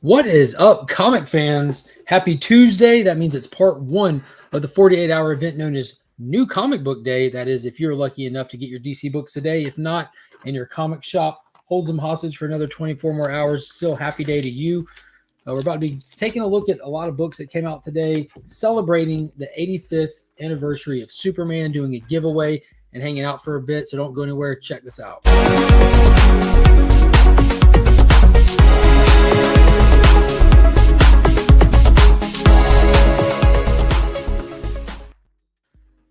What is up, comic fans? Happy Tuesday. That means it's part one of the 48-hour event known as New Comic Book Day. That is, if you're lucky enough to get your DC books today. If not, and your comic shop holds them hostage for another 24 more hours, still happy day to you. We're about to be taking a look at a lot of books that came out today, celebrating the 85th anniversary of Superman, doing a giveaway and hanging out for a bit. So don't go anywhere. Check this out.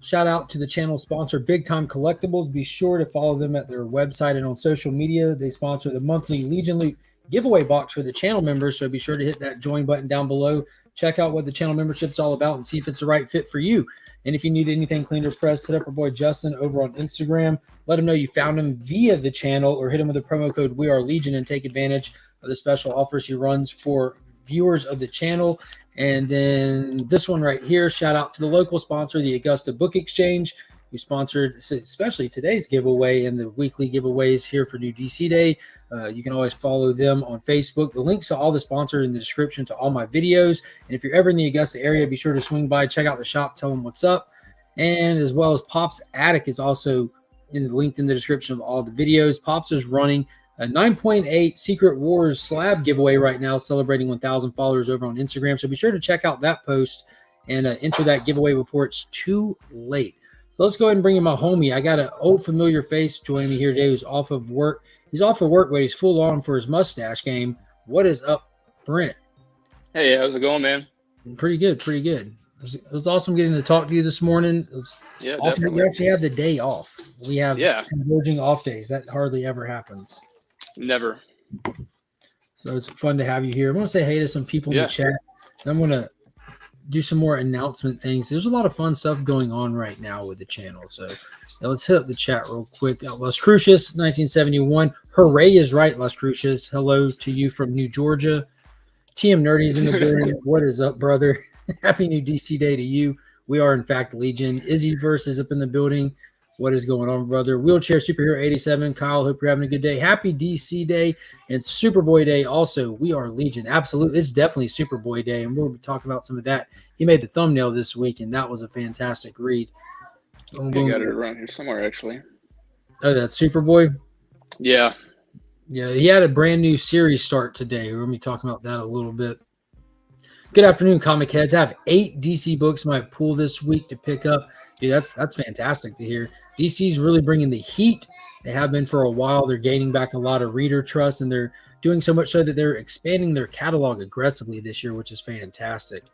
Shout out to the channel sponsor, Big Time Collectibles. Be sure to follow them at their website and on social media. They sponsor the monthly Legion Loot giveaway box for the channel members, so be sure to hit that join button down below. Check out what the channel membership's all about and see if it's the right fit for you. And if you need anything cleaned or pressed, hit up our boy Justin over on Instagram. Let him know you found him via the channel, or hit him with the promo code WeAreLegion and take advantage of the special offers he runs for viewers of the channel. And then this one right here, shout out to the local sponsor, the Augusta Book Exchange, who sponsored especially today's giveaway and the weekly giveaways here for New DC Day. You can always follow them on Facebook. The links to all the sponsors in the description to all my videos. And if you're ever in the Augusta area, be sure to swing by, check out the shop, tell them what's up. And as well as Pop's Attic is also linked in the description of all the videos. Pops is running a 9.8 Secret Wars slab giveaway right now, celebrating 1,000 followers over on Instagram. So be sure to check out that post and enter that giveaway before it's too late. So let's go ahead and bring in my homie. I got an old familiar face joining me here today who's off of work. He's off of work, but he's full on for his mustache game. What is up, Brent? Hey, how's it going, man? Pretty good, pretty good. It was awesome getting to talk to you this morning. It was awesome that you actually have the day off. We have converging off days. That hardly ever happens. Never. So it's fun to have you here. I'm going to say hey to some people in the chat. I'm going to do some more announcement things. There's a lot of fun stuff going on right now with the channel. So let's hit up the chat real quick. Las Cruces, 1971. Hooray is right, Las Cruces. Hello to you from New Georgia. TM Nerdy's in the building. What is up, brother? Happy New DC Day to you. We are, in fact, Legion. Izzyverse is up in the building. What is going on, brother? Wheelchair Superhero 87. Kyle, hope you're having a good day. Happy DC Day and Superboy Day. Also, we are Legion. Absolutely. It's definitely Superboy Day, and we'll be talking about some of that. He made the thumbnail this week, and that was a fantastic read. I got it around here somewhere, actually. Oh, that's Superboy? Yeah. Yeah, he had a brand new series start today. We're going to be talking about that a little bit. Good afternoon, comic heads. I have 8 DC books in my pool this week to pick up. Dude, that's fantastic to hear. DC's really bringing the heat. They have been for a while. They're gaining back a lot of reader trust, and they're doing so much so that they're expanding their catalog aggressively this year, which is fantastic.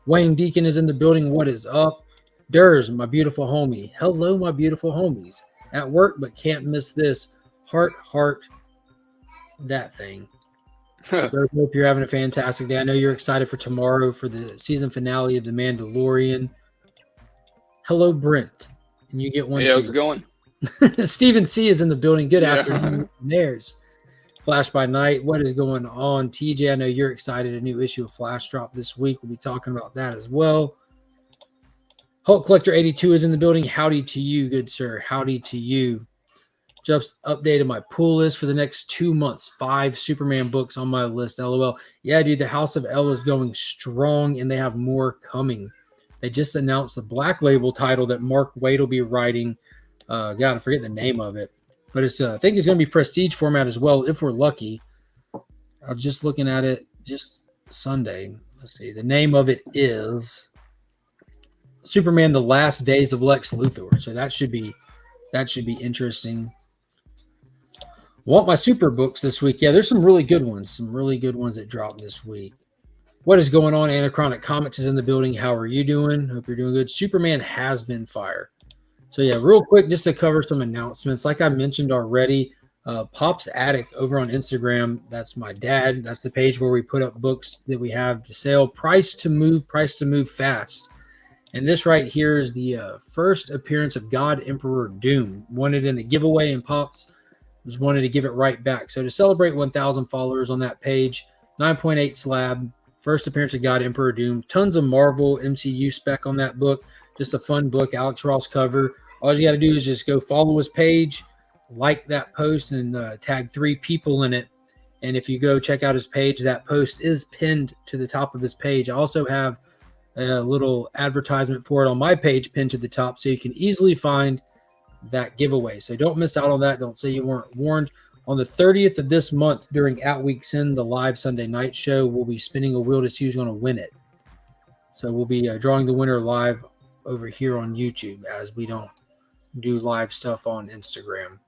Wayne Deacon is in the building. What is up? Durs, my beautiful homie. Hello, my beautiful homies. At work, but can't miss this. Heart, that thing. I hope you're having a fantastic day. I know you're excited for tomorrow for the season finale of The Mandalorian. Hello, Brent. And you get one. Hey, how's it going? Stephen C is in the building. Good afternoon. There's Flash by Night. What is going on, TJ? I know you're excited. A new issue of Flash drop this week. We'll be talking about that as well. Hulk Collector 82 is in the building. Howdy to you, good sir. Howdy to you. Just updated my pool list for the next 2 months. 5 Superman books on my list. LOL. Yeah, dude, the House of L is going strong, and they have more coming. They just announced the Black Label title that Mark Waid will be writing. God, I forget the name of it. But it's I think it's going to be prestige format as well, if we're lucky. I'm just looking at it just Sunday. Let's see. The name of it is Superman: The Last Days of Lex Luthor. So that should be interesting. Want my super books this week? Yeah, there's some really good ones. Some really good ones that dropped this week. What is going on? Anachronic Comics is in the building. How are you doing? Hope you're doing good. Superman has been fired. So yeah, real quick, just to cover some announcements. Like I mentioned already, Pop's Attic over on Instagram. That's my dad. That's the page where we put up books that we have to sell. Price to move fast. And this right here is the first appearance of God Emperor Doom. Wanted in a giveaway, and Pops just wanted to give it right back. So to celebrate 1,000 followers on that page, 9.8 slab. First appearance of God Emperor Doom. Tons of Marvel MCU spec on that book. Just a fun book. Alex Ross cover. All you got to do is just go follow his page, like that post, and tag 3 people in it. And if you go check out his page, that post is pinned to the top of his page. I also have a little advertisement for it on my page pinned to the top, so you can easily find that giveaway. So don't miss out on that. Don't say you weren't warned. On the 30th of this month, during At Week's End, the live Sunday night show, we'll be spinning a wheel to see who's going to win it. So we'll be drawing the winner live over here on YouTube, as we don't do live stuff on Instagram.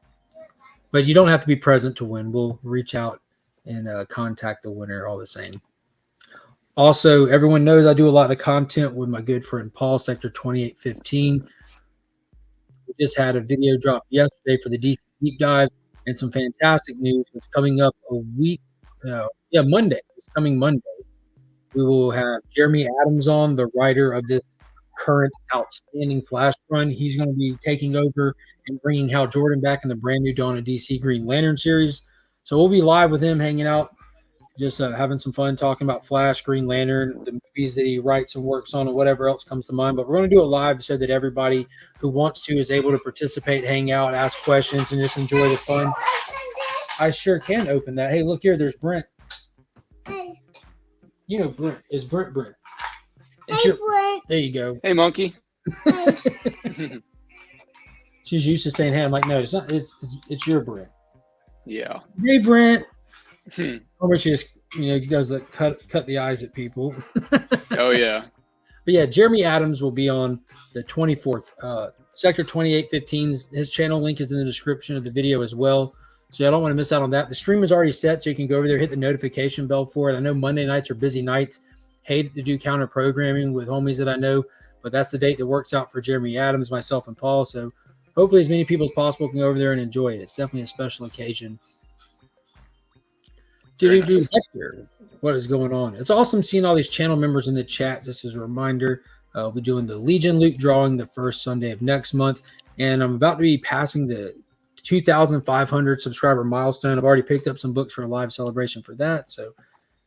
But you don't have to be present to win. We'll reach out and contact the winner all the same. Also, everyone knows I do a lot of content with my good friend Paul, Sector 2815. We just had a video drop yesterday for the DC Deep Dive, and some fantastic news is coming up a week. Monday. It's coming Monday. We will have Jeremy Adams on, the writer of this current outstanding Flash run. He's going to be taking over and bringing Hal Jordan back in the brand new Dawn of DC Green Lantern series. So we'll be live with him, hanging out, just having some fun, talking about Flash, Green Lantern, the movies that he writes and works on, and whatever else comes to mind. But we're going to do it live so that everybody who wants to is able to participate, hang out, ask questions, and just enjoy the fun. I sure can open that. Hey, look here. There's Brent. You know Brent. Is Brent? Brent. Brent. There you go. Hey, monkey. She's used to saying, hey. I'm like, no, it's not. It's your Brent. Yeah. Hey, Brent. Or she just does the cut the eyes at people. Oh yeah. But yeah, Jeremy Adams will be on the 24th. Sector 2815's his channel link is in the description of the video as well. So I don't want to miss out on that. The stream is already set, so you can go over there, hit the notification bell for it. I know Monday nights are busy nights. Hate to do counter programming with homies that I know, but that's the date that works out for Jeremy Adams, myself, and Paul. So hopefully as many people as possible can go over there and enjoy it. It's definitely a special occasion. Hector, what is going on? It's awesome seeing all these channel members in the chat. Just as a reminder, we're doing the Legion Loot drawing the first Sunday of next month, and I'm about to be passing the 2,500 subscriber milestone. I've already picked up some books for a live celebration for that, so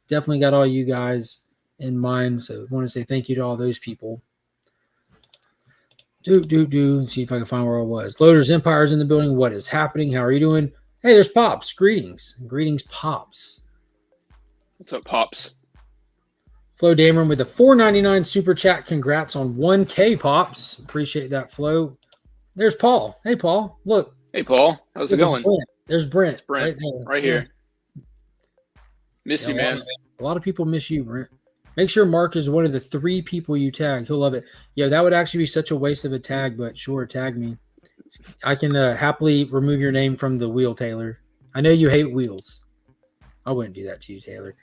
definitely got all you guys in mind. So I want to say thank you to all those people. See if I can find where I was. Loaders Empire's in the building. What is happening? How are you doing? Hey, there's Pops. Greetings, Pops. What's up, Pops? Flo Dameron with a $4.99 super chat. Congrats on 1K, Pops. Appreciate that, Flo. There's Paul. Hey, Paul. Look. Hey, Paul. How's it going? There's Brent. It's Brent. Right here. Miss you, man. A lot of people miss you, Brent. Make sure Mark is one of the 3 people you tag. He'll love it. Yeah, that would actually be such a waste of a tag, but sure, tag me. I can happily remove your name from the wheel, Taylor. I know you hate wheels. I wouldn't do that to you, Taylor.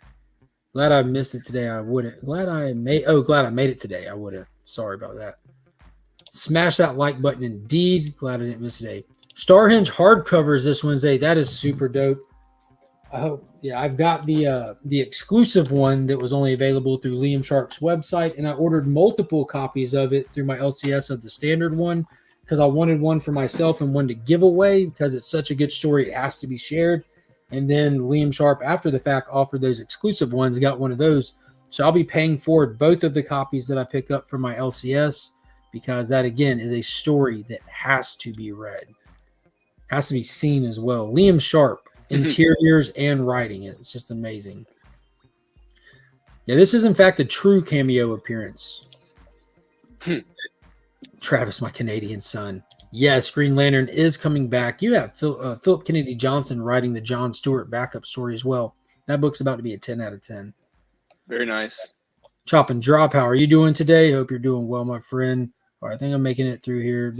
Glad I missed it today. I wouldn't. Glad I made it today. I wouldn't. Sorry about that. Smash that like button indeed. Glad I didn't miss today. Starhenge hardcovers this Wednesday. That is super dope. I hope. Yeah, I've got the exclusive one that was only available through Liam Sharp's website, and I ordered multiple copies of it through my LCS of the standard one because I wanted one for myself and one to give away because it's such a good story. It has to be shared. And then Liam Sharp, after the fact, offered those exclusive ones. I got one of those. So I'll be paying forward both of the copies that I pick up from my LCS because that, again, is a story that has to be read. Has to be seen as well. Liam Sharp, interiors and writing. It's just amazing. Yeah, this is, in fact, a true cameo appearance. Travis, my Canadian son. Yes, Green Lantern is coming back. You have Philip Kennedy Johnson writing the John Stewart backup story as well. That book's about to be a 10 out of 10. Very nice. Chop and Drop, how are you doing today? Hope you're doing well, my friend. All right, I think I'm making it through here.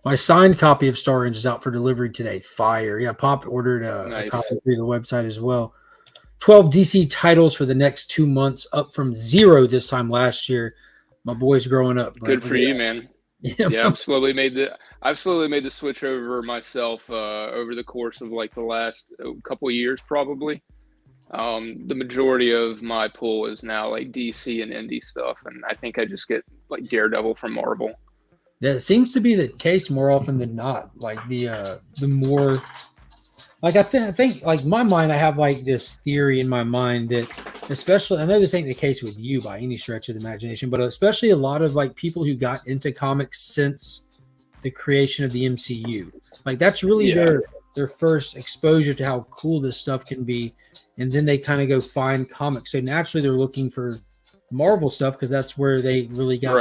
My signed copy of Starhenge is out for delivery today. Fire. Yeah, Pop ordered a copy through the website as well. 12 DC titles for the next 2 months, up from 0 this time last year. My boy's growing up. Good for you, man. Yeah, I've slowly made the switch over myself over the course of like the last couple of years, probably. The majority of my pull is now like DC and indie stuff, and I think I just get like Daredevil from Marvel. That seems to be the case more often than not. Like the more, like I think like my mind, I have like this theory in my mind that, especially, I know this ain't the case with you by any stretch of the imagination, but especially a lot of like people who got into comics since the creation of the MCU. Like that's really their first exposure to how cool this stuff can be, and then they kind of go find comics. So naturally, they're looking for Marvel stuff because that's where they really got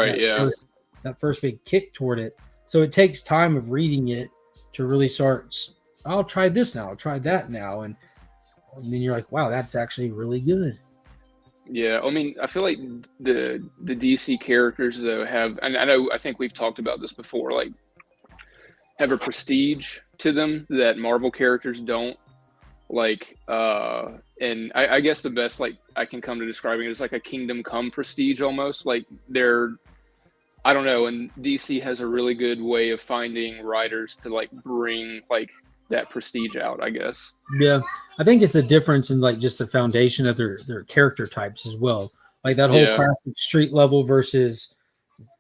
that first big kick toward it. So it takes time of reading it to really start. I'll try this now. I'll try that now, and then you're like, wow, that's actually really good. Yeah, I mean, I feel like the DC characters though have, and I think we've talked about this before, like have a prestige to them that Marvel characters don't. Like, and I guess the best like I can come to describing it is like a Kingdom Come prestige almost. Like I don't know, and DC has a really good way of finding writers to like bring like that prestige out, I guess. Yeah, I think it's a difference in like just the foundation of their character types as well. Like that whole classic street level versus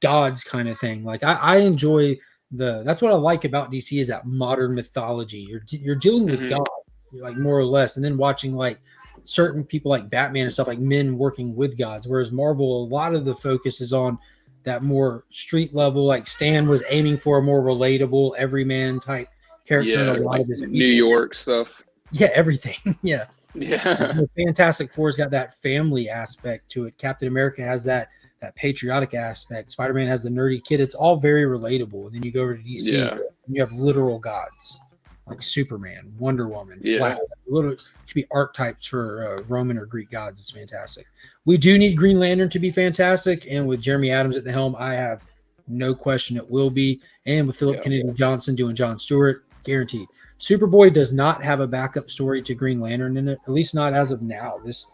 gods kind of thing. Like I enjoy that's what I like about DC is that modern mythology. You're dealing with God, like more or less, and then watching like certain people like Batman and stuff like men working with gods. Whereas Marvel, a lot of the focus is on that more street level. Like Stan was aiming for a more relatable everyman type character in a lot of his New York stuff. Yeah, everything. Yeah. The Fantastic Four's got that family aspect to it. Captain America has that patriotic aspect. Spider-Man has the nerdy kid. It's all very relatable. And then you go over to DC, and you have literal gods like Superman, Wonder Woman, Flash. It could be archetypes for Roman or Greek gods. It's fantastic. We do need Green Lantern to be fantastic, and with Jeremy Adams at the helm, I have no question it will be. And with Philip Kennedy Johnson doing John Stewart, guaranteed. Superboy does not have a backup story to Green Lantern in it, at least not as of now. This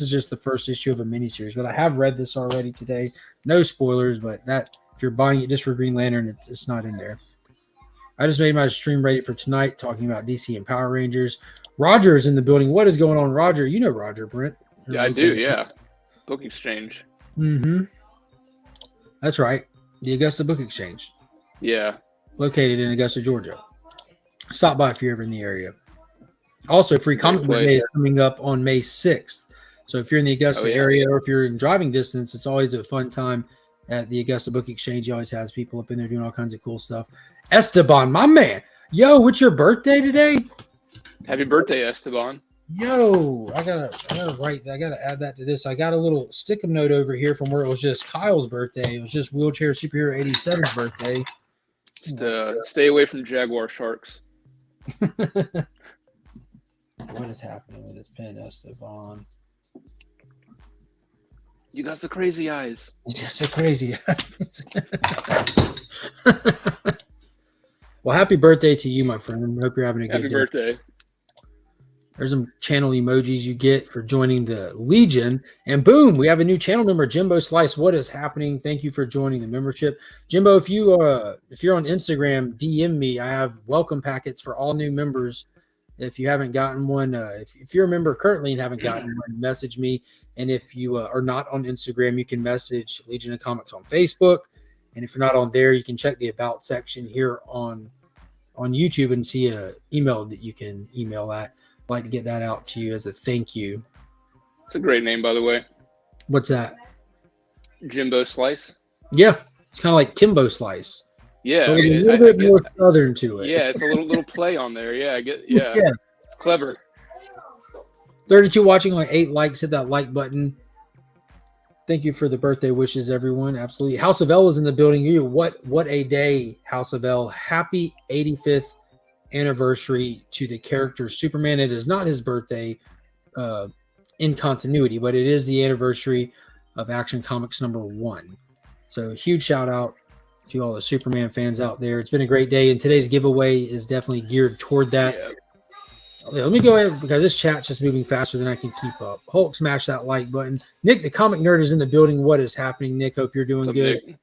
is just the first issue of a miniseries, but I have read this already today. No spoilers, but that if you're buying it just for Green Lantern, it's not in there. I just made my stream ready for tonight, talking about DC and Power Rangers. Roger is in the building. What is going on, Roger? You know Roger, Brent. Yeah, I do. Yeah, Book Exchange. That's right. The Augusta Book Exchange. Yeah. Located in Augusta, Georgia. Stop by if you're ever in the area. Also, Free Comic Book Day is coming up on May 6th. So if you're in the Augusta area or if you're in driving distance, it's always a fun time at the Augusta Book Exchange. He always has people up in there doing all kinds of cool stuff. Esteban, my man. Yo, what's your birthday today? Happy birthday, Esteban. Yo, I gotta add that to this. I got a little stick-em note over here from where it was just Kyle's birthday. It was just Wheelchair Superhero 87's birthday. Just stay away from Jaguar sharks. What is happening with this pen, Esteban? You got the crazy eyes. Just the crazy eyes. Well, happy birthday to you, my friend. I hope you're having a good day. Happy birthday. There's some channel emojis you get for joining the Legion. And boom, we have a new channel member, Jimbo Slice. What is happening? Thank you for joining the membership. Jimbo, if you're on Instagram, DM me. I have welcome packets for all new members. If you haven't gotten one, if you're a member currently and haven't gotten one, message me. And if you are not on Instagram, you can message Legion of Comics on Facebook. And if you're not on there, you can check the About section here on YouTube and see an email that you can email at. I'd like to get that out to you as a thank you. It's a great name, by the way. What's that? Jimbo Slice? Yeah, it's kind of like Kimbo Slice. Yeah. But a little bit more southern to it. Yeah, it's a little play on there. Yeah, yeah. It's clever. 32 watching, like 8 likes. Hit that like button. Thank you for the birthday wishes, everyone. Absolutely. House of L is in the building. You, what a day, House of L. Happy 85th anniversary to the character Superman. It is not his birthday in continuity, but it is the anniversary of Action Comics #1. So a huge shout out to all the Superman fans out there. It's been a great day, and today's giveaway is definitely geared toward that. Yeah. Okay, let me go ahead because this chat's just moving faster than I can keep up. Hulk, smash that like button. Nick, the comic nerd, is in the building. What is happening, Nick? Hope you're doing good. Nick?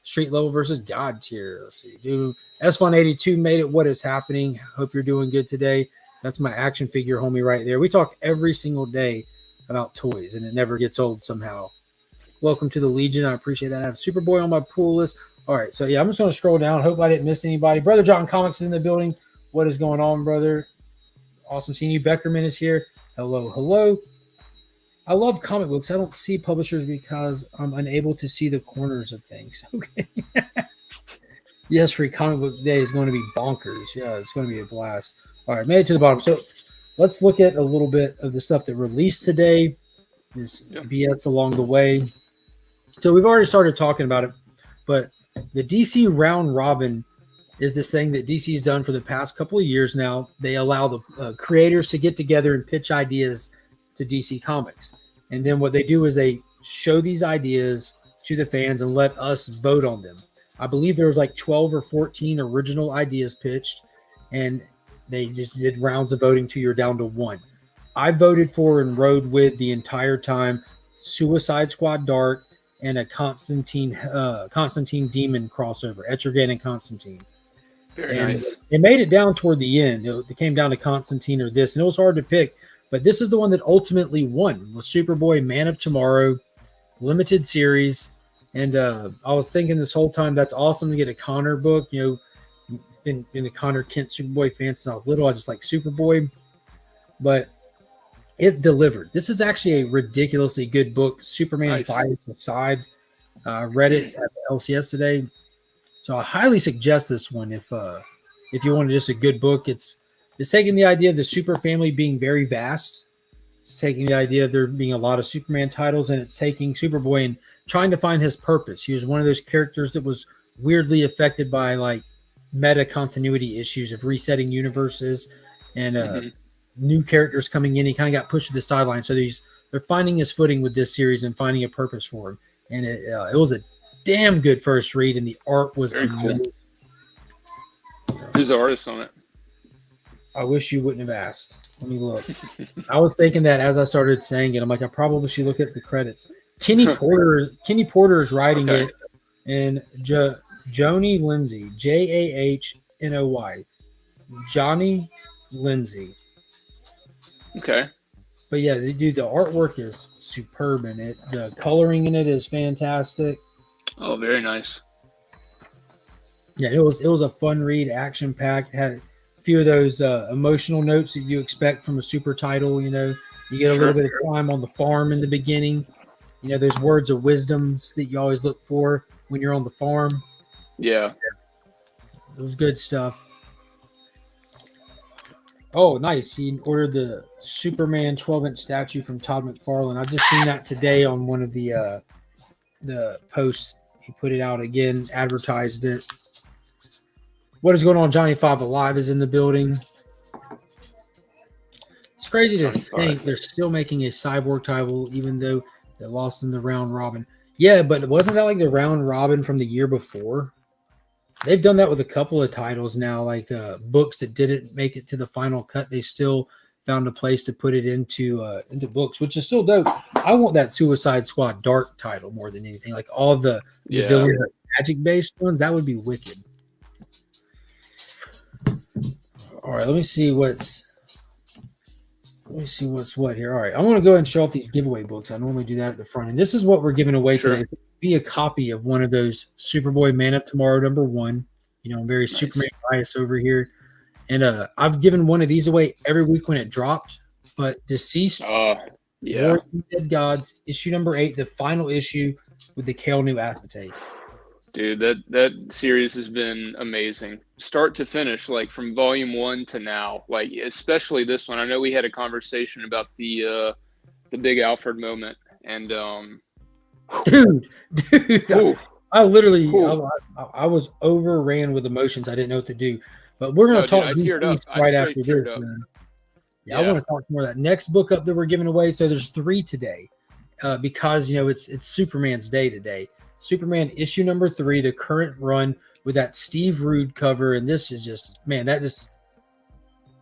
Street level versus God tier. Let's see. Dude, S182 made it. What is happening? Hope you're doing good today. That's my action figure homie right there. We talk every single day about toys, and it never gets old somehow. Welcome to the Legion. I appreciate that. I have Superboy on my pool list. All right, so yeah, I'm just going to scroll down. Hope I didn't miss anybody. Brother John Comics is in the building. What is going on, brother? Awesome seeing you. Beckerman is here. Hello, hello. I love comic books. I don't see publishers because I'm unable to see the corners of things. Okay. Yes, Free Comic Book Day is going to be bonkers. Yeah, it's going to be a blast. All right, made it to the bottom. So let's look at a little bit of the stuff that released today. This BS along the way. So we've already started talking about it, but the DC round robin is this thing that DC has done for the past couple of years now. They allow the creators to get together and pitch ideas to DC Comics. And then what they do is they show these ideas to the fans and let us vote on them. I believe there was like 12 or 14 original ideas pitched, and they just did rounds of voting till you're down to one. I voted for and rode with the entire time Suicide Squad Dark and a Constantine Demon crossover, Etrigan and Constantine. Very nice. It made it down toward the end. It came down to Constantine or this, and it was hard to pick. But this is the one that ultimately won, was Superboy Man of Tomorrow, limited series. And I was thinking this whole time, that's awesome to get a Connor book. You know, been a Connor Kent Superboy fan since I was little. I just like Superboy. But it delivered. This is actually a ridiculously good book. Superman bias aside. Read it at the LCS today. So I highly suggest this one if you wanted just a good book. It's taking the idea of the super family being very vast. It's taking the idea of there being a lot of Superman titles, and it's taking Superboy and trying to find his purpose. He was one of those characters that was weirdly affected by like meta continuity issues of resetting universes and new characters coming in. He kind of got pushed to the sideline. So they're finding his footing with this series and finding a purpose for him. And it was a damn good first read, and the art was amazing. Cool. Who's the artist on it? I wish you wouldn't have asked. Let me look. I was thinking that as I started saying it. I'm like, I probably should look at the credits. Kenny Porter is writing it, and Joni Lindsay, Jahnoy, Johnny Lindsay. Okay. But yeah, the artwork is superb in it. The coloring in it is fantastic. Oh, very nice. Yeah, it was a fun read, action packed. Had a few of those emotional notes that you expect from a super title. You know, you get a little bit of time on the farm in the beginning. You know, those words of wisdoms that you always look for when you're on the farm. Yeah. It was good stuff. Oh, nice. He ordered the Superman 12-inch statue from Todd McFarlane. I just seen that today on one of the posts. He put it out again, advertised it. What is going on? Johnny 5 Alive is in the building. It's crazy to think they're still making a Cyborg title, even though they lost in the round robin. Yeah, but wasn't that like the round robin from the year before? They've done that with a couple of titles now, like books that didn't make it to the final cut. They still found a place to put it into books, which is still dope. I want that Suicide Squad Dark title more than anything. Like all the villains, magic-based ones, that would be wicked. All right, let me see what's what here. All right, I want to go ahead and show off these giveaway books. I normally do that at the front, and this is what we're giving away today. Be a copy of one of those Superboy Man of Tomorrow #1. You know, I'm very Superman biased over here, and I've given one of these away every week when it dropped. But Deceased, War of the Dead Gods, issue #8, the final issue with the Kale New acetate. Dude, that series has been amazing, start to finish. Like from volume 1 to now, like especially this one. I know we had a conversation about the Big Alfred moment, and dude, I literally I was overran with emotions. I didn't know what to do, but we're gonna talk right after this. Yeah, I want to talk more of that next book up that we're giving away. So there's 3 today, because you know it's Superman's day today. Superman issue #3, the current run with that Steve Rude cover, and this is just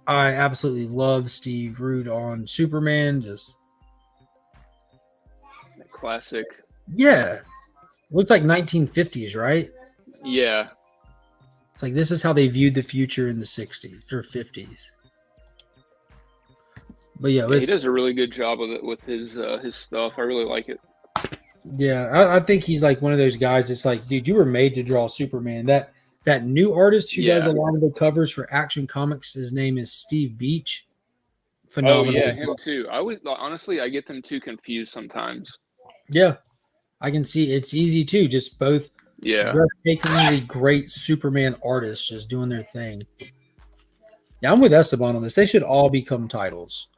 I absolutely love Steve Rude on Superman. Just classic. Yeah, looks like 1950s, right? Yeah, it's like this is how they viewed the future in the 60s or 50s. But yeah, he does a really good job with it with his stuff. I really like it. Yeah, I think he's like one of those guys that's like, dude, you were made to draw Superman. That new artist who does a lot of the covers for Action Comics, his name is Steve Beach. Phenomenal. Oh yeah, him too. I get them too confused sometimes. Yeah, I can see it's easy too. Just both breathtakingly great Superman artists just doing their thing. Yeah, I'm with Esteban on this. They should all become titles.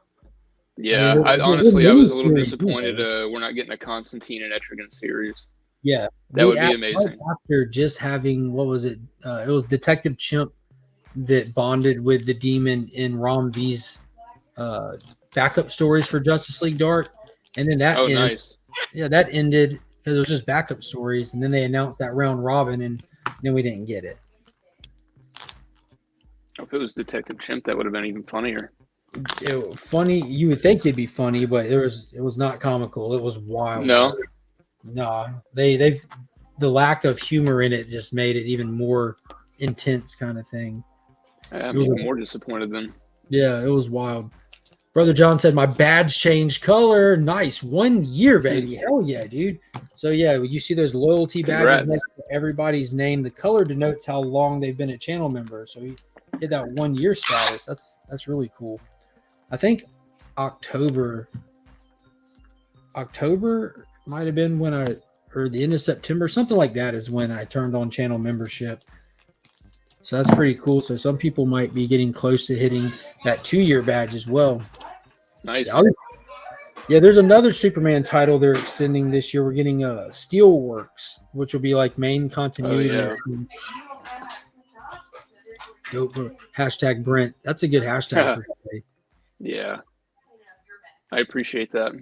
Yeah, I mean, honestly I was a little series, disappointed we're not getting a Constantine and Etrigan series. Yeah, That would be right amazing. after just having what was it? It was Detective Chimp that bonded with the demon in Rom V's backup stories for Justice League Dark, and then Oh, nice. that ended because it was just backup stories, and then they announced that round robin, and then we didn't get it. If it was Detective Chimp, that would have been even funnier. Funny, you would think it'd be funny, but it was not comical. It was wild. No, nah, they've the lack of humor in it just made it even more intense, kind of thing. I'm even more disappointed then. Yeah, it was wild. Brother John said, my badge changed color. Nice. 1 year, baby. Hell yeah, dude. So, yeah, you see those loyalty badges next to everybody's name. The color denotes how long they've been a channel member. So, he did that 1 year status. That's really cool. I think October might have been when or the end of September, something like that is when I turned on channel membership. So that's pretty cool. So some people might be getting close to hitting that 2 year badge as well. Nice. Yeah, there's another Superman title they're extending this year. We're getting Steelworks, which will be like main continuity. Oh, yeah. Dope. Hashtag Brent. That's a good hashtag for today. Yeah. I appreciate that.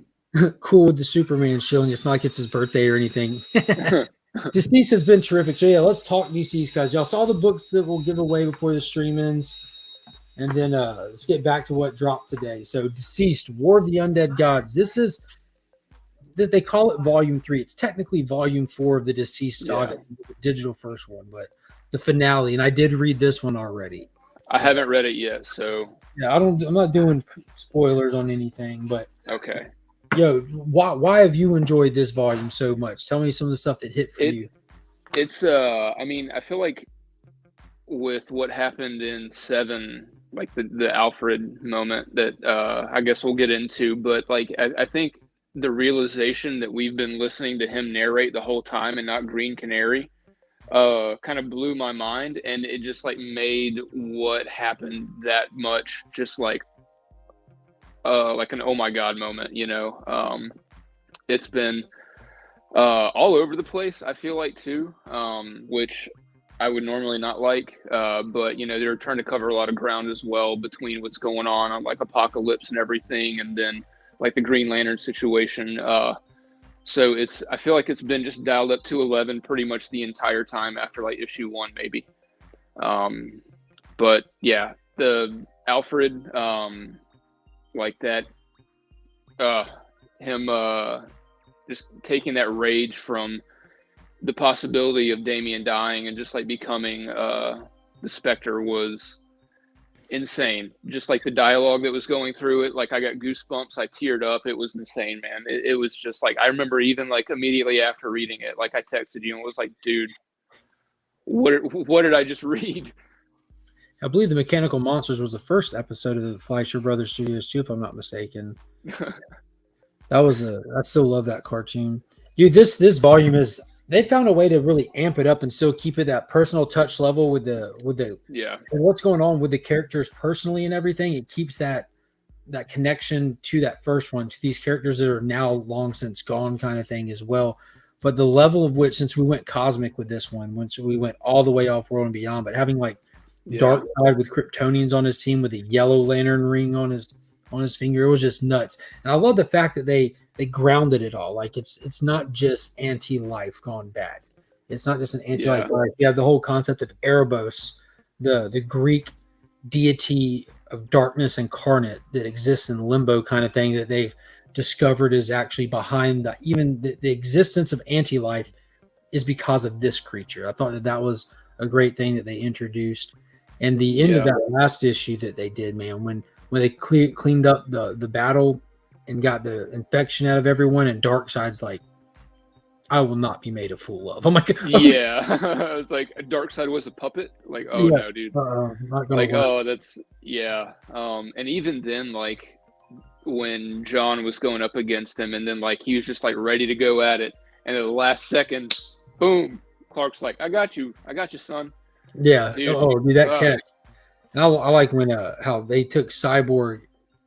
Cool with the Superman showing. It's not like it's his birthday or anything. Deceased has been terrific. So yeah, let's talk Deceased, guys. Y'all saw the books that we'll give away before the stream ends. And then let's get back to what dropped today. So Deceased, War of the Undead Gods. This is that they call it Volume 3. It's technically Volume 4 of the Deceased saga, the digital first one, but the finale. And I did read this one already. I haven't read it yet, so yeah, I'm not doing spoilers on anything, but okay. Yo, why have you enjoyed this volume so much? Tell me some of the stuff that hit for you. It's I mean, I feel like with what happened in 7, like the Alfred moment that I guess we'll get into, but like I think the realization that we've been listening to him narrate the whole time and not Green Canary kind of blew my mind, and it just like made what happened that much just like an oh my god moment, you know. It's been all over the place, I feel like, too, which I would normally not like, but you know, they're trying to cover a lot of ground as well between what's going on like Apocalypse and everything, and then like the Green Lantern situation. So I feel like it's been just dialed up to 11 pretty much the entire time after like issue 1 maybe. But yeah, the Alfred, like that, him just taking that rage from the possibility of Damian dying and just like becoming the Spectre was insane. Just like the dialogue that was going through it, like I got goosebumps, I teared up. It was insane, man. It was just like, I remember even like immediately after reading it, like I texted you and was like, dude, what did I just read? I believe the Mechanical Monsters was the first episode of the Fleischer Brothers Studios too, if I'm not mistaken. I still love that cartoon. Dude, this volume is, they found a way to really amp it up and still keep it that personal touch level with the yeah, and what's going on with the characters personally and everything. It keeps that connection to that first one, to these characters that are now long since gone kind of thing as well. But the level of which, since we went cosmic with this one, once we went all the way off world and beyond, but having like Darkseid with Kryptonians on his team with a yellow lantern ring on his finger, it was just nuts. And I love the fact that they grounded it all. Like it's not just anti-life gone bad. It's not just an anti-life. Like you have the whole concept of Erebos, the Greek deity of darkness incarnate that exists in limbo kind of thing, that they've discovered is actually behind the existence of anti-life is because of this creature. I thought that was a great thing that they introduced. And the end of that last issue that they did, man, when they cleaned up the battle and got the infection out of everyone, and Darkseid's like, I will not be made a fool of. I'm like, it's like Darkseid was a puppet. Like, no, dude. Like, that's and even then, like when John was going up against him, and then like he was just like ready to go at it, and at the last second, boom, Clark's like, I got you, son. Yeah. Dude, that catch. And I like when how they took Cyborg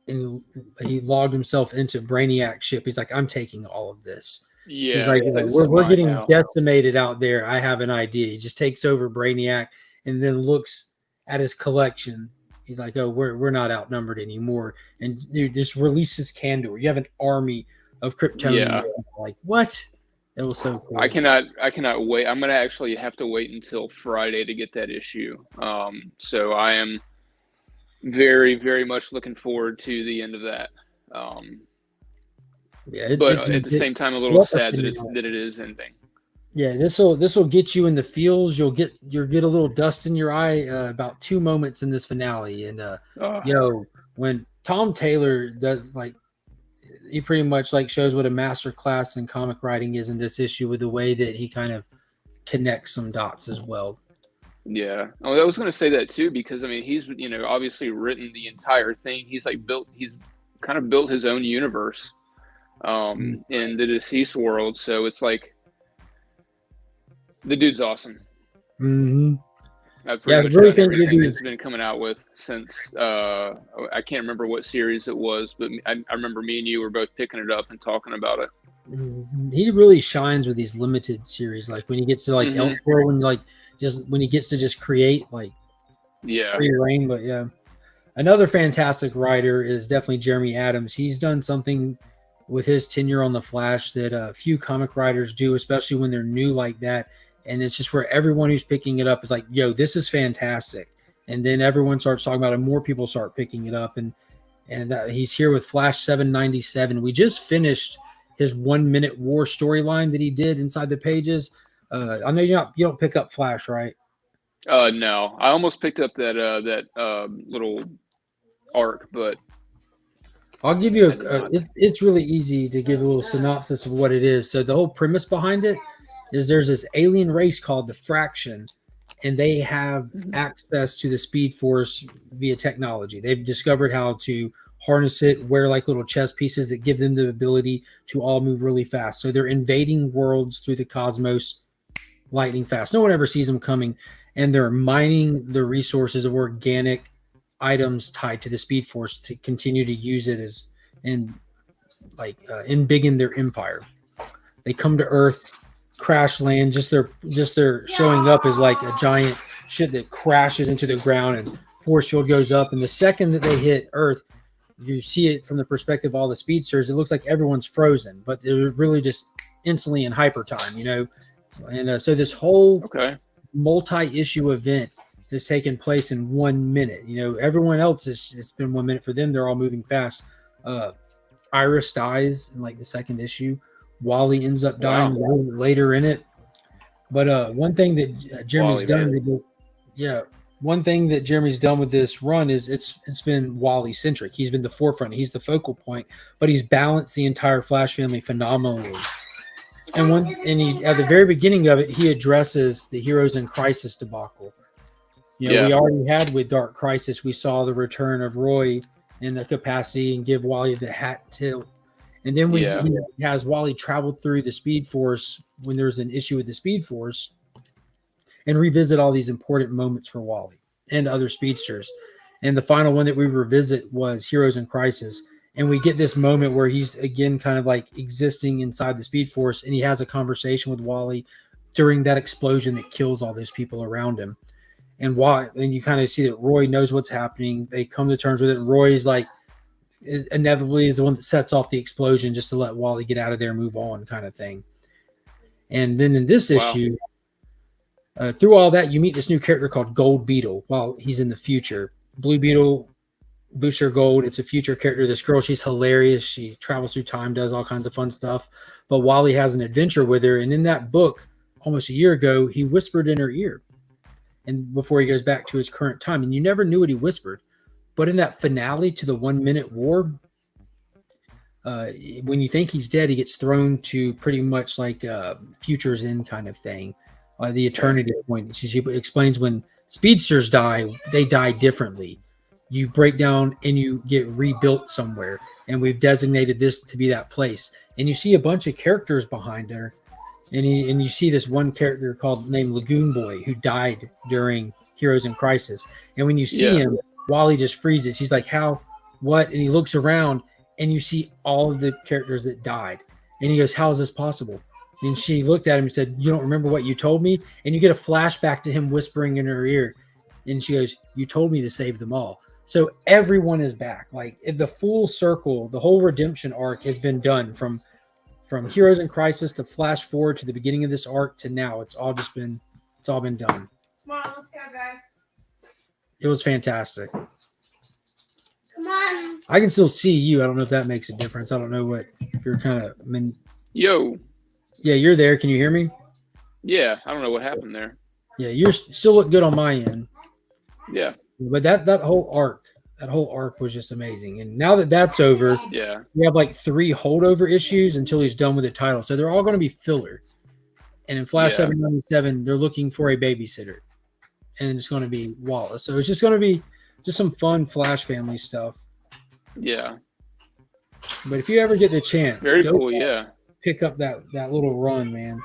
and he logged himself into Brainiac's ship. He's like, I'm taking all of this. Yeah, he's like, this is We're mine getting now. decimated out there. I have an idea. He just takes over Brainiac and then looks at his collection. He's like, oh, we're not outnumbered anymore. And dude, just releases Kandor. You have an army of Kryptonians. Yeah. Like, what? It was so cool. I cannot wait. I'm gonna actually have to wait until Friday to get that issue. So I am very, very much looking forward to the end of that. Yeah, But at the same time, a little sad that it is ending. Yeah, this will get you in the feels. You'll get a little dust in your eye about 2 moments in this finale, and when Tom Taylor does, like, he pretty much like shows what a master class in comic writing is in this issue with the way that he kind of connects some dots as well. Yeah, I was going to say that too, because I mean he's obviously written the entire thing. He's kind of built his own universe in the deceased world. So it's like the dude's awesome. Mm-hmm. I've pretty much read everything that's been coming out with since I can't remember what series it was, but I remember me and you were both picking it up and talking about it. He really shines with these limited series, like when he gets to like Elseworld, when he gets to just create like free reign. But yeah, another fantastic writer is definitely Jeremy Adams. He's done something with his tenure on the Flash that few comic writers do, especially when they're new like that. And it's just where everyone who's picking it up is like, yo, this is fantastic. And then everyone starts talking about it. More people start picking it up. And he's here with Flash 797. We just finished his 1 Minute War storyline that he did inside the pages. I know you don't pick up Flash, right? No, I almost picked up that little arc, but I'll give you it's really easy to give a little synopsis of what it is. So the whole premise behind it is there's this alien race called the Fraction, and they have access to the Speed Force via technology. They've discovered how to harness it, wear like little chess pieces that give them the ability to all move really fast. So they're invading worlds through the cosmos lightning fast. No one ever sees them coming, and they're mining the resources of organic items tied to the Speed Force to continue to use it as embiggen their empire. They come to Earth, crash land. Just their showing up is like a giant ship that crashes into the ground, and force field goes up. And the second that they hit Earth, you see it from the perspective of all the speedsters. It looks like everyone's frozen, but they're really just instantly in hyper time, And so this whole multi-issue event has taken place in 1 minute. Everyone else it's been 1 minute for them. They're all moving fast. Iris dies in like the second issue. Wally ends up dying later in it. But one thing that Jeremy's one thing that Jeremy's done with this run is it's been Wally centric. He's been the forefront. He's the focal point, but he's balanced the entire Flash family phenomenally. And at the very beginning of it, he addresses the Heroes in Crisis debacle. We already had with Dark Crisis, we saw the return of Roy in the capacity and give Wally the hat tilt. And then he has Wally travel through the Speed Force when there's an issue with the Speed Force and revisit all these important moments for Wally and other speedsters. And the final one that we revisit was Heroes in Crisis. And we get this moment where he's again kind of like existing inside the Speed Force, and he has a conversation with Wally during that explosion that kills all those people around him. And you kind of see that Roy knows what's happening. They come to terms with it. And Roy's like inevitably is the one that sets off the explosion just to let Wally get out of there and move on, kind of thing. And then in this issue, through all that, you meet this new character called Gold Beetle while he's in the future. Blue Beetle, Booster Gold. It's a future character. This girl, she's hilarious. She travels through time, does all kinds of fun stuff. But Wally has an adventure with her. And in that book, almost a year ago, he whispered in her ear. And before he goes back to his current time. And you never knew what he whispered. But in that finale to the 1 Minute War, when you think he's dead, he gets thrown to pretty much like Future's End kind of thing. The eternity point. She explains when speedsters die, they die differently. You break down and you get rebuilt somewhere. And we've designated this to be that place. And you see a bunch of characters behind her. And you see this one character named Lagoon Boy who died during Heroes in Crisis. And when you see him, Wally just freezes. He's like, how, what? And he looks around and you see all of the characters that died. And he goes, how is this possible? And she looked at him and said, you don't remember what you told me? And you get a flashback to him whispering in her ear. And she goes, you told me to save them all. So everyone is back. Like the full circle, the whole redemption arc has been done from Heroes in Crisis to flash forward to the beginning of this arc to now. It's all been done. Come on, let's go, guys. It was fantastic. Come on. I can still see you. I don't know if that makes a difference. I don't know if you're kind of. Yo. Yeah, you're there. Can you hear me? Yeah, I don't know what happened there. Yeah, you're still look good on my end. Yeah. But that whole arc was just amazing. And now that that's over, we have like 3 holdover issues until he's done with the title. So they're all going to be filler. And in Flash 797, they're looking for a babysitter. And it's going to be Wallace. So it's just going to be just some fun Flash family stuff. Yeah. But if you ever get the chance, very cool, pick up that little run, man.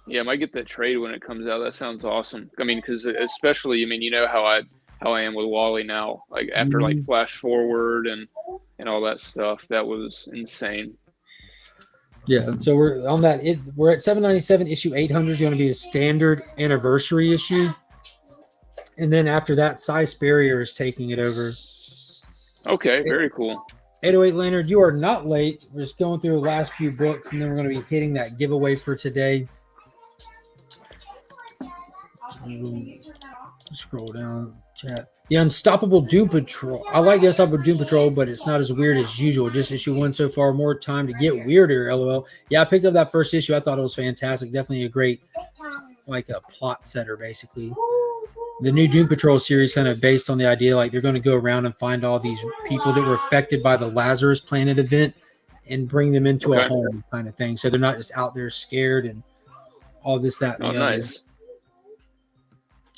Yeah, I might get that trade when it comes out. That sounds awesome. I mean, because especially, you know how I am with Wally now. Like after like Flash Forward and all that stuff, that was insane. Yeah, so we're on that. We're at 797. Issue 800 is going to be a standard anniversary issue, and then after that, Cy Spurrier is taking it over. Okay, very cool. 808 Leonard, you are not late. We're just going through the last few books, and then we're going to be hitting that giveaway for today. Scroll down, chat. The Unstoppable Doom Patrol. I like the Unstoppable Doom Patrol, but it's not as weird as usual. Just issue 1 so far. More time to get weirder, LOL. Yeah, I picked up that first issue. I thought it was fantastic. Definitely a great, like a plot setter, basically. The new Doom Patrol series kind of based on the idea like they're going to go around and find all these people that were affected by the Lazarus Planet event and bring them into a home kind of thing. So they're not just out there scared and all this, that, and the other. Nice.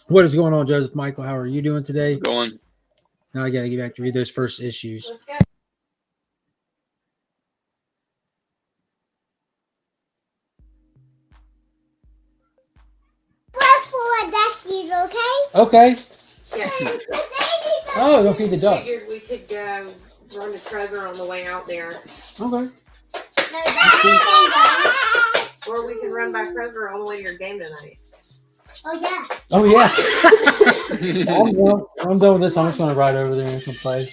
What is going on, Joseph Michael? How are you doing today? Going. Now I got to get back to read those first issues. Let's go. Okay. Yeah. Oh, don't feed the duck. Figured we could go run to Kroger on the way out there. Okay. Or we can run by Kroger on the way to your game tonight. Oh, yeah. I'm done with this. I'm just going to ride over there and just gonna play.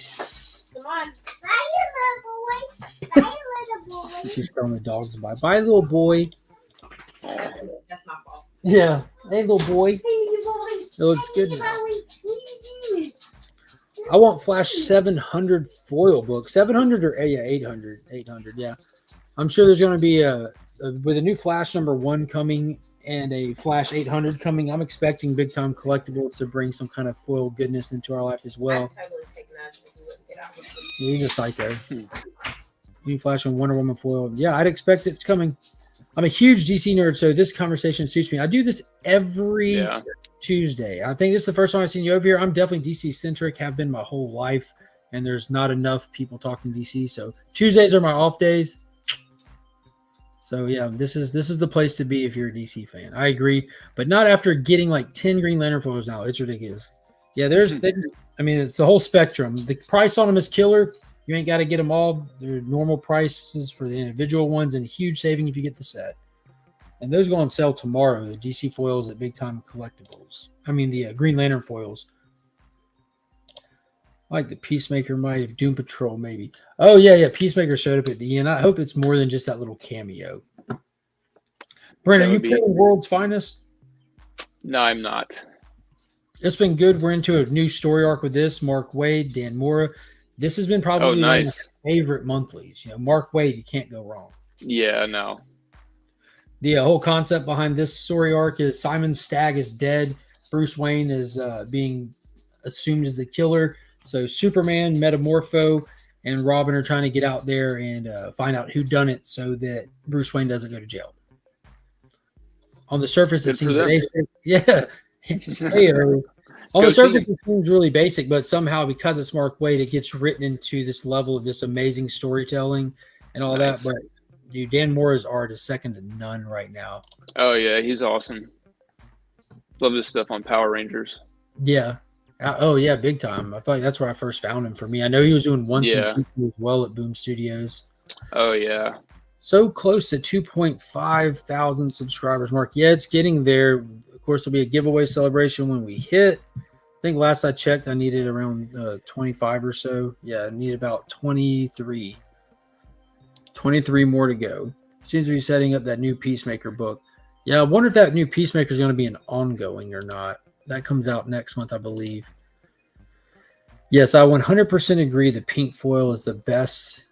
Come on. Bye, little boy. Bye, little boy. She's throwing the dogs by. Bye, little boy. That's my fault. Yeah. Hey, little boy. Hey, boy. It looks good now. I want Flash 700 foil book. 700 or 800. 800, yeah. I'm sure there's going to be with a new Flash #1 coming and a Flash 800 coming. I'm expecting Big Time Collectibles to bring some kind of foil goodness into our life as well. I'd totally take that if you wouldn't get out with me. He's a psycho. New Flash and Wonder Woman foil. Yeah, I'd expect it's coming. I'm a huge DC nerd, so this conversation suits me. I do this every Tuesday. I think this is the first time I've seen you over here. I'm definitely DC centric, have been my whole life, and there's not enough people talking DC. So Tuesdays are my off days. So yeah, this is the place to be if you're a DC fan. I agree, but not after getting like 10 Green Lantern foils now. It's ridiculous. Yeah, it's the whole spectrum. The price on them is killer. You ain't got to get them all. They're normal prices for the individual ones and huge saving if you get the set. And those go on sale tomorrow, the DC foils at Big Time Collectibles. I mean, the Green Lantern foils. Like the Peacemaker might have Doom Patrol, maybe. Oh, yeah. Peacemaker showed up at the end. I hope it's more than just that little cameo. Brandon, are you playing World's Finest? No, I'm not. It's been good. We're into a new story arc with this. Mark Waid, Dan Mora. This has been probably one of my favorite monthlies. You know, Mark Waid, you can't go wrong. Yeah, no. The whole concept behind this story arc is Simon Stagg is dead. Bruce Wayne is being assumed as the killer. So Superman, Metamorpho, and Robin are trying to get out there and find out who done it so that Bruce Wayne doesn't go to jail. On the surface, it seems basic. Yeah. On the surface, it seems really basic, but somehow because it's Mark Waid, it gets written into this level of this amazing storytelling and all that. But dude, Dan Mora's art is second to none right now. Oh yeah, he's awesome. Love this stuff on Power Rangers. Yeah. Oh yeah, big time. I feel like that's where I first found him. For me, I know he was doing once and Yeah. two as well at Boom Studios. Oh yeah. So close to 2.5 thousand subscribers mark. Yeah, it's getting there. Of course, there'll be a giveaway celebration when we hit. I think last I checked, I needed around 25 or so. Yeah, I need about 23. 23 more to go. Seems to be setting up that new Peacemaker book. Yeah, I wonder if that new Peacemaker is going to be an ongoing or not. That comes out next month, I believe. Yes, I 100% agree. The pink foil is the best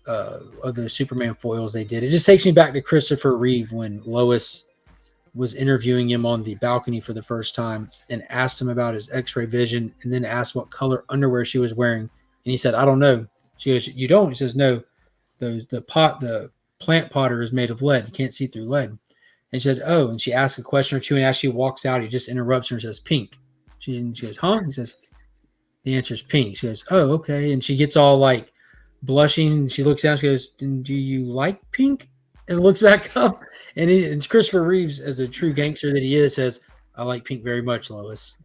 of the Superman foils they did. It just takes me back to Christopher Reeve when Lois was interviewing him on the balcony for the first time and asked him about his X-ray vision, and then asked what color underwear she was wearing, and he said, "I don't know." She goes, "You don't?" He says, "No. The plant potter is made of lead. You can't see through lead." And she said, "Oh," and she asks a question or two, and as she walks out, he just interrupts her and says, "Pink." She goes, "Huh?" He says, "The answer is pink." She goes, "Oh, okay." And she gets all like blushing. She looks down. She goes, "Do you like pink?" And looks back up. And Christopher Reeves, as a true gangster that he is, says, "I like pink very much, Lois."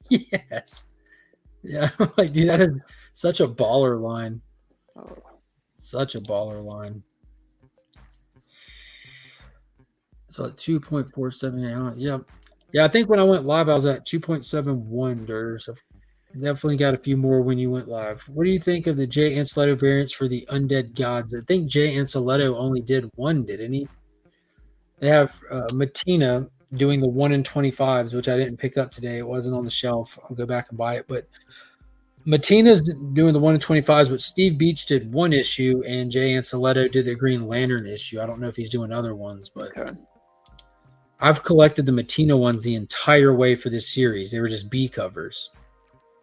Yes. Yeah. Like, dude, that is such a baller line. Such a baller line. So at 2.47. Yeah. Yeah, I think when I went live, I was at 2.71. So definitely got a few more when you went live. What do you think of the Jay Anceletto variants for the Undead Gods? I think Jay Anceletto only did one, didn't he? They have Matina doing the 1 in 25s, which I didn't pick up today. It wasn't on the shelf. I'll go back and buy it. But Matina's doing the 1 in 25s, but Steve Beach did one issue, and Jay Anceletto did the Green Lantern issue. I don't know if he's doing other ones, but okay. I've collected the Matina ones the entire way for this series. They were just B covers.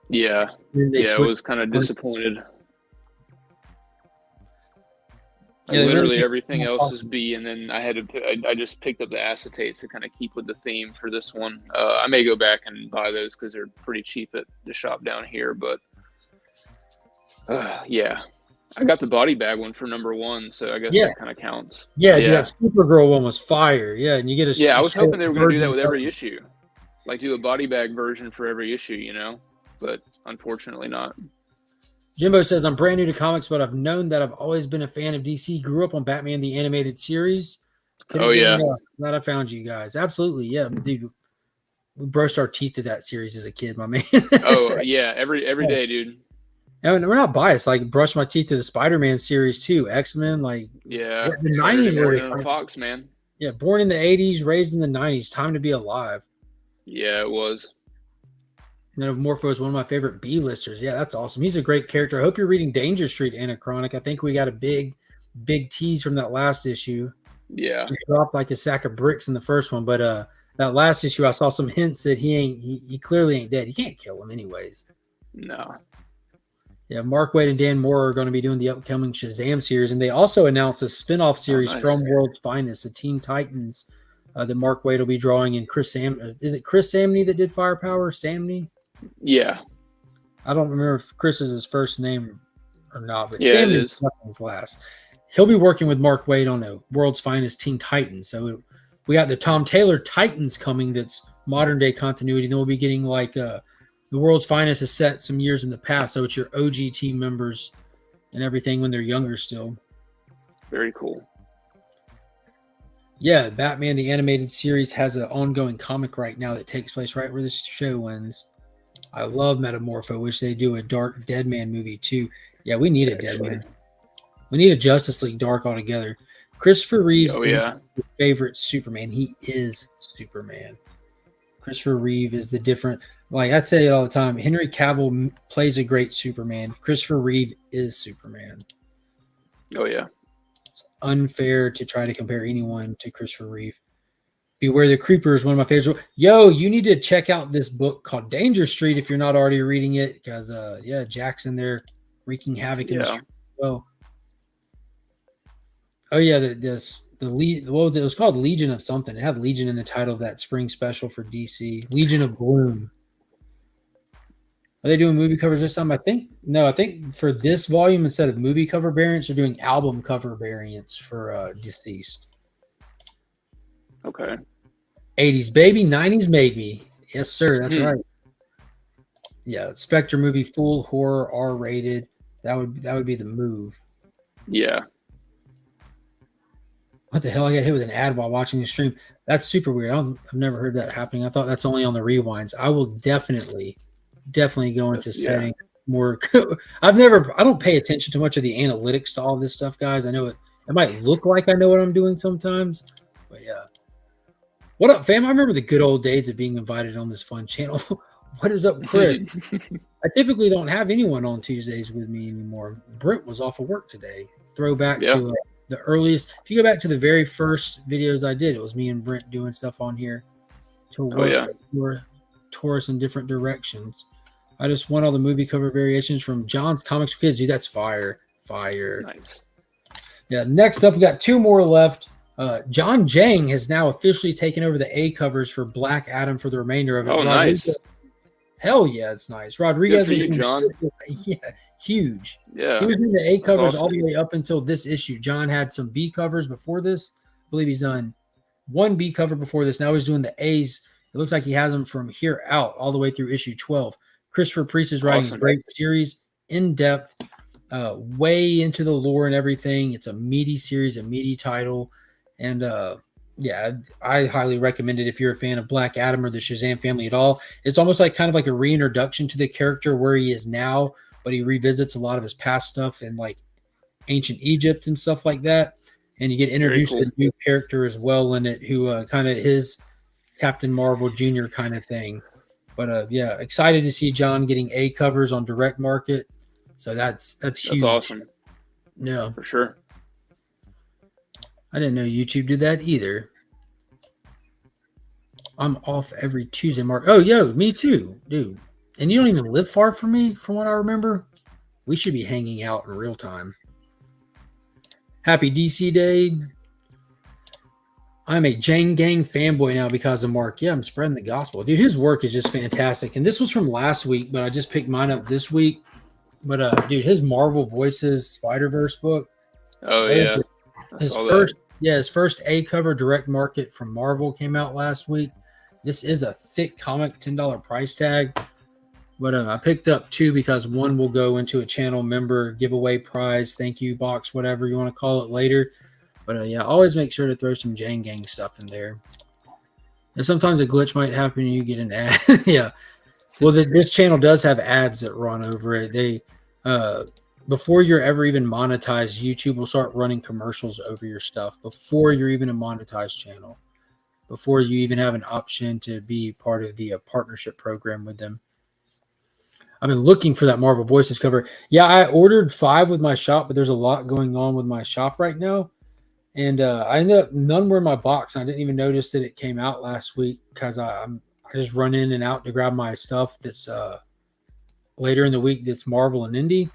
Yeah. I was kind of disappointed. Like literally everything else is B, and then I just picked up the acetates to kind of keep with the theme for this one. I may go back and buy those because they're pretty cheap at the shop down here. But yeah, I got the body bag one for #1, so I guess that kind of counts. Yeah, that Supergirl one was fire. Yeah, and you get a I was hoping they were going to do that with every issue, like do a body bag version for every issue, but unfortunately not. Jimbo says, "I'm brand new to comics, but I've known that I've always been a fan of DC. Grew up on Batman the Animated Series. Couldn't get enough. Glad I found you guys. Absolutely, yeah, dude. We brushed our teeth to that series as a kid, my man. Oh yeah, every day, dude. And we're not biased. Like, brushed my teeth to the Spider-Man series too. X-Men, like the 90s were Fox, man. Yeah, born in the 80s, raised in the 90s. Time to be alive. Yeah, it was. Morpho is one of my favorite B-listers. Yeah, that's awesome. He's a great character. I hope you're reading Danger Street, Anachronic. I think we got a big tease from that last issue. Yeah. He dropped like a sack of bricks in the first one, but that last issue, I saw some hints that he clearly ain't dead. You can't kill him anyways. No. Yeah, Mark Waid and Dan Moore are going to be doing the upcoming Shazam series, and they also announced a spin-off series from World's Finest, the Teen Titans, that Mark Waid will be drawing. And Chris is it Chris Samney that did Firepower? Samney? Yeah. I don't remember if Chris is his first name or not, but Samney is his last. He'll be working with Mark Waid on the World's Finest Teen Titans. So we got the Tom Taylor Titans coming. That's modern day continuity. Then we'll be getting like the World's Finest is set some years in the past, so it's your OG team members and everything when they're younger still. Very cool. Yeah, Batman the Animated Series has an ongoing comic right now that takes place right where this show ends. I love Metamorpho. Wish they do a Dark Deadman movie too. Yeah, we need a Deadman. We need a Justice League Dark altogether. Christopher Reeve is my favorite Superman. He is Superman. Christopher Reeve is the different. Like I tell you all the time, Henry Cavill plays a great Superman. Christopher Reeve is Superman. Oh yeah. It's unfair to try to compare anyone to Christopher Reeve. Beware the Creeper is one of my favorites. Yo, you need to check out this book called Danger Street if you're not already reading it, because Jackson there wreaking havoc in the street. Well, oh yeah, the lead. What was it? It was called Legion of something. It had Legion in the title of that spring special for DC. Legion of Gloom. Are they doing movie covers this time? I think for this volume, instead of movie cover variants, they're doing album cover variants for Deceased. Okay. 80s baby, 90s made me. Yes, sir. That's right. Yeah, Spectre movie, full horror, R-rated. That would be the move. Yeah. What the hell? I got hit with an ad while watching the stream. That's super weird. I've never heard that happening. I thought that's only on the rewinds. I will definitely go into setting more. I don't pay attention to much of the analytics to all this stuff, guys. I know it might look like I know what I'm doing sometimes, but yeah. What up, fam? I remember the good old days of being invited on this fun channel. What is up, Chris? I typically don't have anyone on Tuesdays with me anymore. Brent was off of work today. Throwback to the earliest. If you go back to the very first videos I did, it was me and Brent doing stuff on here to work toward us in different directions. I just want all the movie cover variations from John's Comics for Kids. Dude, that's fire. Nice. Yeah, next up, we got 2 more left. John Jang has now officially taken over the A covers for Black Adam for the remainder of it. Oh, nice. Hell yeah, it's nice. Rodriguez. Good for you, John. Yeah, huge. Yeah. He was in the A covers all the way up until this issue. John had some B covers before this. I believe he's done 1 B cover before this. Now he's doing the A's. It looks like he has them from here out all the way through issue 12. Christopher Priest is writing a great series, in depth, way into the lore and everything. It's a meaty series, a meaty title. And yeah, I highly recommend it if you're a fan of Black Adam or the Shazam family at all. It's almost like kind of like a reintroduction to the character where he is now, but he revisits a lot of his past stuff in like ancient Egypt and stuff like that. And you get introduced to a new character as well in it, who kind of his Captain Marvel Jr. kind of thing. But yeah, excited to see John getting A covers on direct market. So that's huge. That's awesome. Yeah, for sure. I didn't know YouTube did that either. I'm off every Tuesday, Mark. Oh, yo, me too, dude. And you don't even live far from me, from what I remember. We should be hanging out in real time. Happy DC Day. I'm a Jang Gang fanboy now because of Mark. Yeah, I'm spreading the gospel. Dude, his work is just fantastic. And this was from last week, but I just picked mine up this week. But, dude, his Marvel Voices Spider-Verse book. Oh, yeah. His first A cover direct market from Marvel came out last week. This is a thick comic, $10 price tag. But I picked up 2 because 1 will go into a channel member giveaway prize, thank you box, whatever you want to call it later. But yeah, always make sure to throw some Jang Gang stuff in there. And sometimes a glitch might happen and you get an ad. Yeah. Well, this channel does have ads that run over it. They before you're ever even monetized, YouTube will start running commercials over your stuff before you're even a monetized channel, before you even have an option to be part of the partnership program with them. I've been looking for that Marvel Voices cover. Yeah, I ordered 5 with my shop, but there's a lot going on with my shop right now. And I ended up, none were in my box. I didn't even notice that it came out last week because I just run in and out to grab my stuff that's later in the week that's Marvel and Indie.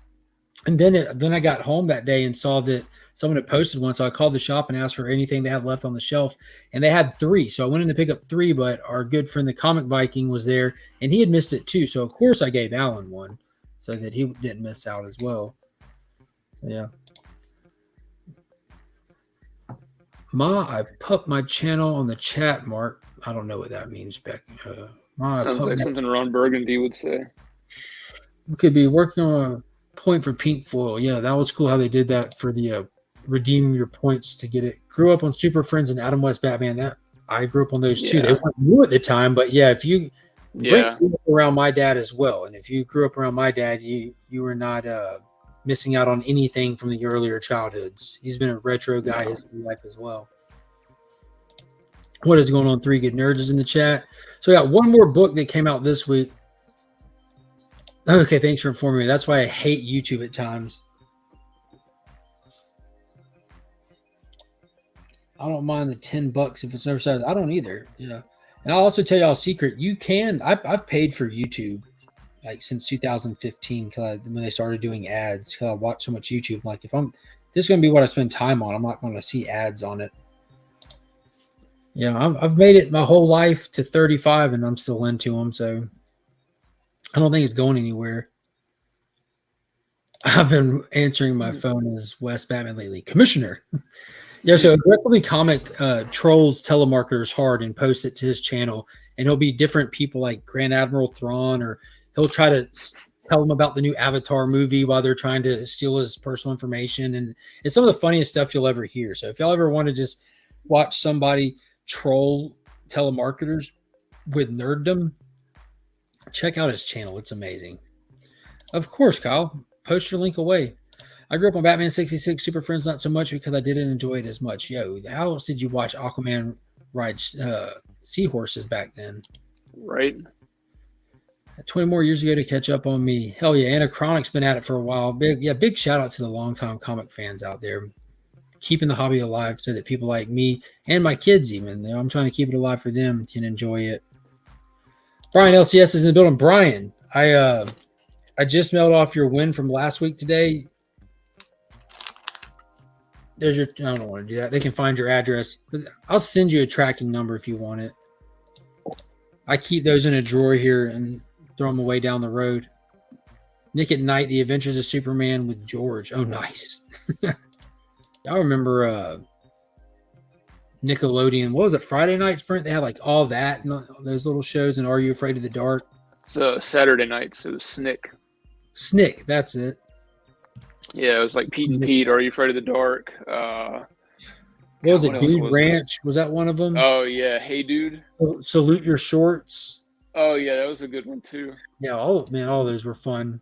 And then I got home that day and saw that someone had posted one. So I called the shop and asked for anything they had left on the shelf. And they had 3. So I went in to pick up 3, but our good friend, the Comic Viking, was there and he had missed it too. So of course I gave Alan one so that he didn't miss out as well. Yeah. Ma, I put my channel on the chat, Mark. I don't know what that means, Beck. Sounds like something Ron Burgundy would say. We could be working on a point for pink foil. Yeah, that was cool how they did that for the redeem your points to get it. Grew up on Super Friends and Adam West Batman. That I grew up on those too. They weren't new at the time, but yeah, if you grew up around my dad as well, and if you grew up around my dad, you were not missing out on anything from the earlier childhoods. He's been a retro guy his whole life as well. What is going on? 3 Good Nerds is in the chat. So we got one more book that came out this week. Okay, thanks for informing me. That's why I hate YouTube at times. I don't mind the $10 if it's never said. I don't either. Yeah. And I'll also tell y'all a secret. You can. I've paid for YouTube like since 2015 when they started doing ads. Because I watch so much YouTube. Like if this is going to be what I spend time on, I'm not going to see ads on it. Yeah, I've made it my whole life to 35, and I'm still into them. So I don't think it's going anywhere. I've been answering my phone as West Batman lately. Commissioner. Yeah, so aggressively comic trolls telemarketers hard and posts it to his channel and he'll be different people like Grand Admiral Thrawn, or he'll try to tell them about the new Avatar movie while they're trying to steal his personal information. And it's some of the funniest stuff you'll ever hear. So if y'all ever want to just watch somebody troll telemarketers with nerddom, check out his channel. It's amazing. Of course, Kyle, post your link away. I grew up on Batman 66, Super Friends not so much because I didn't enjoy it as much. Yo, how else did you watch Aquaman ride seahorses back then? Right. 20 more years ago to catch up on me. Hell yeah, Anachronic's been at it for a while. Big shout out to the longtime comic fans out there, keeping the hobby alive so that people like me and my kids even, I'm trying to keep it alive for them, can enjoy it. Brian LCS is in the building. Brian, I just mailed off your win from last week today. There's your, I don't want to do that. They can find your address. I'll send you a tracking number if you want it. I keep those in a drawer here and throw them away down the road. Nick at Night, The Adventures of Superman with George. Oh, nice. I remember Nickelodeon. What was it? Friday Night Sprint. They had like all that and those little shows. And Are You Afraid of the Dark? So Saturday nights, it was Snick. Snick, that's it. Yeah, it was like Pete and Pete. Are You Afraid of the Dark? What was it? Dude Ranch? Was that one of them? Oh yeah, Hey Dude. Salute Your Shorts. Oh yeah, that was a good one too. Yeah. Oh man, all those were fun.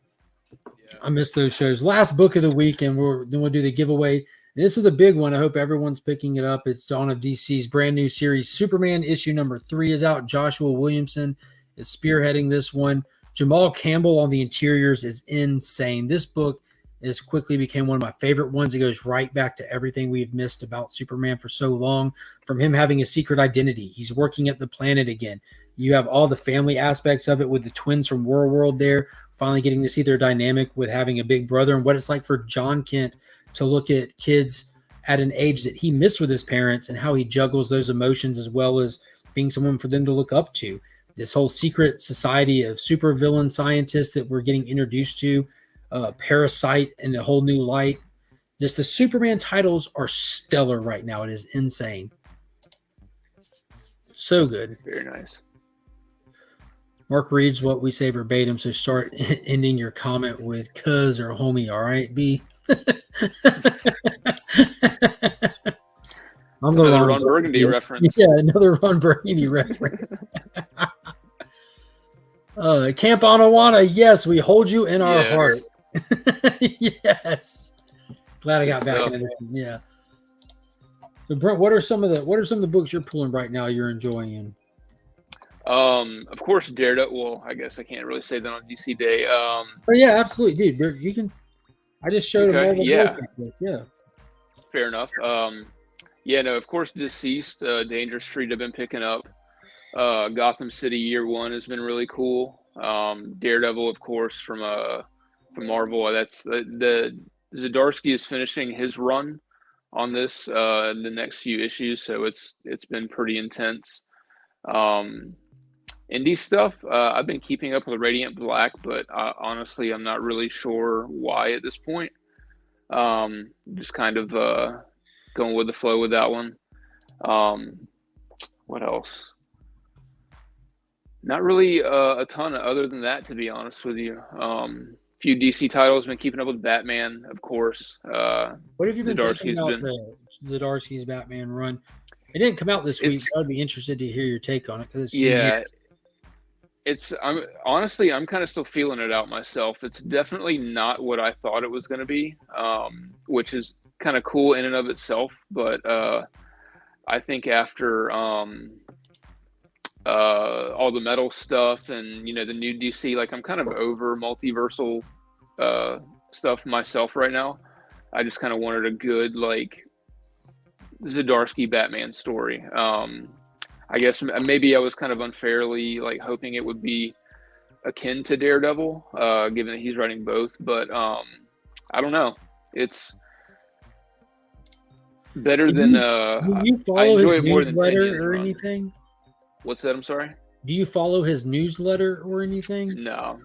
Yeah. I miss those shows. Last book of the week, and then we'll do the giveaway. And this is the big one. I hope everyone's picking it up. It's Dawn of DC's brand new series. Superman issue number 3 is out. Joshua Williamson is spearheading this one. Jamal Campbell on the interiors is insane. This book has quickly became one of my favorite ones. It goes right back to everything we've missed about Superman for so long, from him having a secret identity. He's working at the planet again. You have all the family aspects of it with the twins from World there, finally getting to see their dynamic with having a big brother and what it's like for John Kent to look at kids at an age that he missed with his parents and how he juggles those emotions as well as being someone for them to look up to. This whole secret society of supervillain scientists that we're getting introduced to, Parasite in a whole new light. Just the Superman titles are stellar right now. It is insane. So good. Very nice. Mark reads what we say verbatim, so start ending your comment with "cuz" or "homie." All right, B. I'm the Ron Burgundy reference. Yeah, another Ron Burgundy reference. Camp Anawana, yes, we hold you in our heart. Yes. Glad I got back into this one. Yeah. So Brent, what are some of the books you're pulling right now you're enjoying? Of course, Daredevil. Well, I guess I can't really say that on DC Day. Oh yeah, absolutely, dude. You can. I just showed him all the books. Yeah. Fair enough. Yeah, no, of course, Deceased, Dangerous Street I've been picking up. Gotham City Year 1 has been really cool. Daredevil, of course, from Marvel. That's the Zdarsky is finishing his run on this the next few issues, so it's been pretty intense. Indie stuff, I've been keeping up with Radiant Black, but honestly, I'm not really sure why at this point. Just kind of going with the flow with that one. What else? Not really a ton other than that, to be honest with you. Few DC titles, been keeping up with Batman, of course. What have you been thinking about Zdarsky's Batman run? It didn't come out this week. I'd be interested to hear your take on it. I'm kind of still feeling it out myself. It's definitely not what I thought it was going to be, which is kind of cool in and of itself. But I think after all the metal stuff and the new DC, like I'm kind of over multiversal stuff myself right now. I just kind of wanted a good like Zdarsky Batman story. I guess maybe I was kind of unfairly like hoping it would be akin to Daredevil, given that he's writing both. But I don't know. It's better than. Do you follow his newsletter or anything? What's that? I'm sorry. Do you follow his newsletter or anything? No.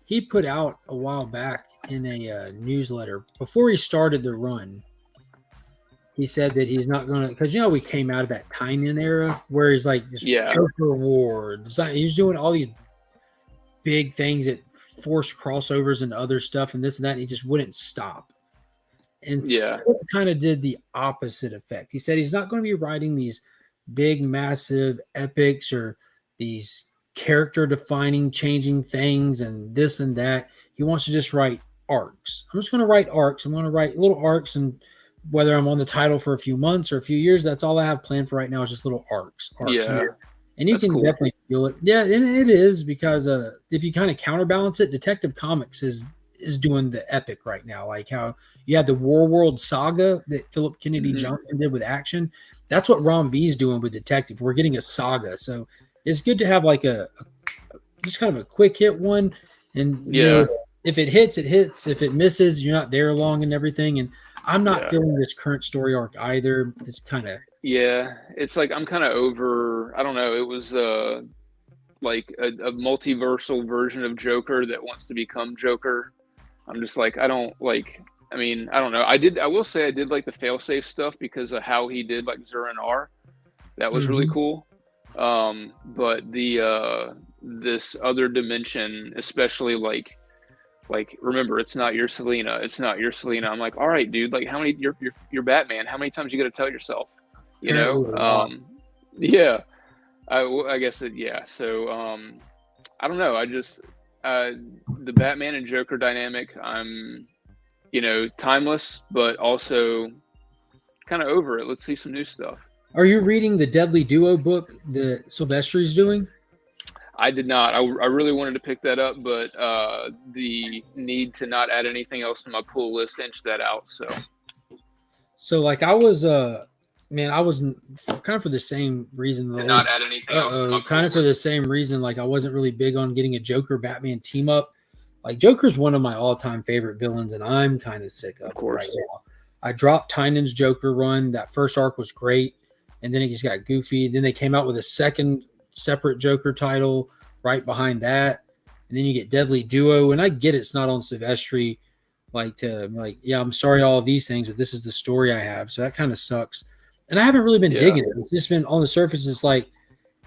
He put out a while back in a newsletter before he started the run. he said that he's not going to, because we came out of that Tynion era where he's like this Joker War. He's doing all these big things that force crossovers and other stuff and this and that, and he just wouldn't stop. And kind of did the opposite effect. He said he's not going to be writing these big, massive epics or these character-defining, changing things and this and that. He wants to just write arcs. I'm just going to write arcs. I'm going to write little arcs, and whether I'm on the title for a few months or a few years, that's all I have planned for right now is just little arcs. Yeah. And you can definitely feel it. Yeah, and it is because if you kind of counterbalance it, Detective Comics is doing the epic right now. Like how you had the War World saga that Philip Kennedy Johnson did with action. That's what Ron V is doing with Detective. We're getting a saga. So it's good to have like a just kind of a quick hit one. And if it hits, it hits. If it misses, you're not there long and everything. And I'm not feeling this current story arc either. It's kind of it's like I'm kind of over. I don't know. It was like a multiversal version of Joker that wants to become Joker. I'm just like, I don't like. I mean, I don't know. I will say I did like the failsafe stuff because of how he did like Zur and R. That was really cool. But the this other dimension, especially like remember, it's not your Selena. It's not your Selena. I'm like, all right, dude. Like, how many? You're Batman. How many times you got to tell yourself? You know? I guess So I don't know. I just the Batman and Joker dynamic. I'm timeless, but also kind of over it. Let's see some new stuff. Are you reading the Deadly Duo book that Silvestri's doing? I did not. I really wanted to pick that up, but the need to not add anything else to my pull list inched that out. So like I was, I was kind of for the same reason. Not add anything else. Kind of for the same reason. Like I wasn't really big on getting a Joker Batman team up. Like Joker's one of my all-time favorite villains, and I'm kind of sick of it right now. I dropped Tynan's Joker run. That first arc was great, and then it just got goofy. Then they came out with a second separate Joker title right behind that, and then you get Deadly Duo. And I get it's not on Silvestri, I'm sorry all of these things, but this is the story I have, so that kind of sucks. And I haven't really been digging it. It's just been on the surface. It's like,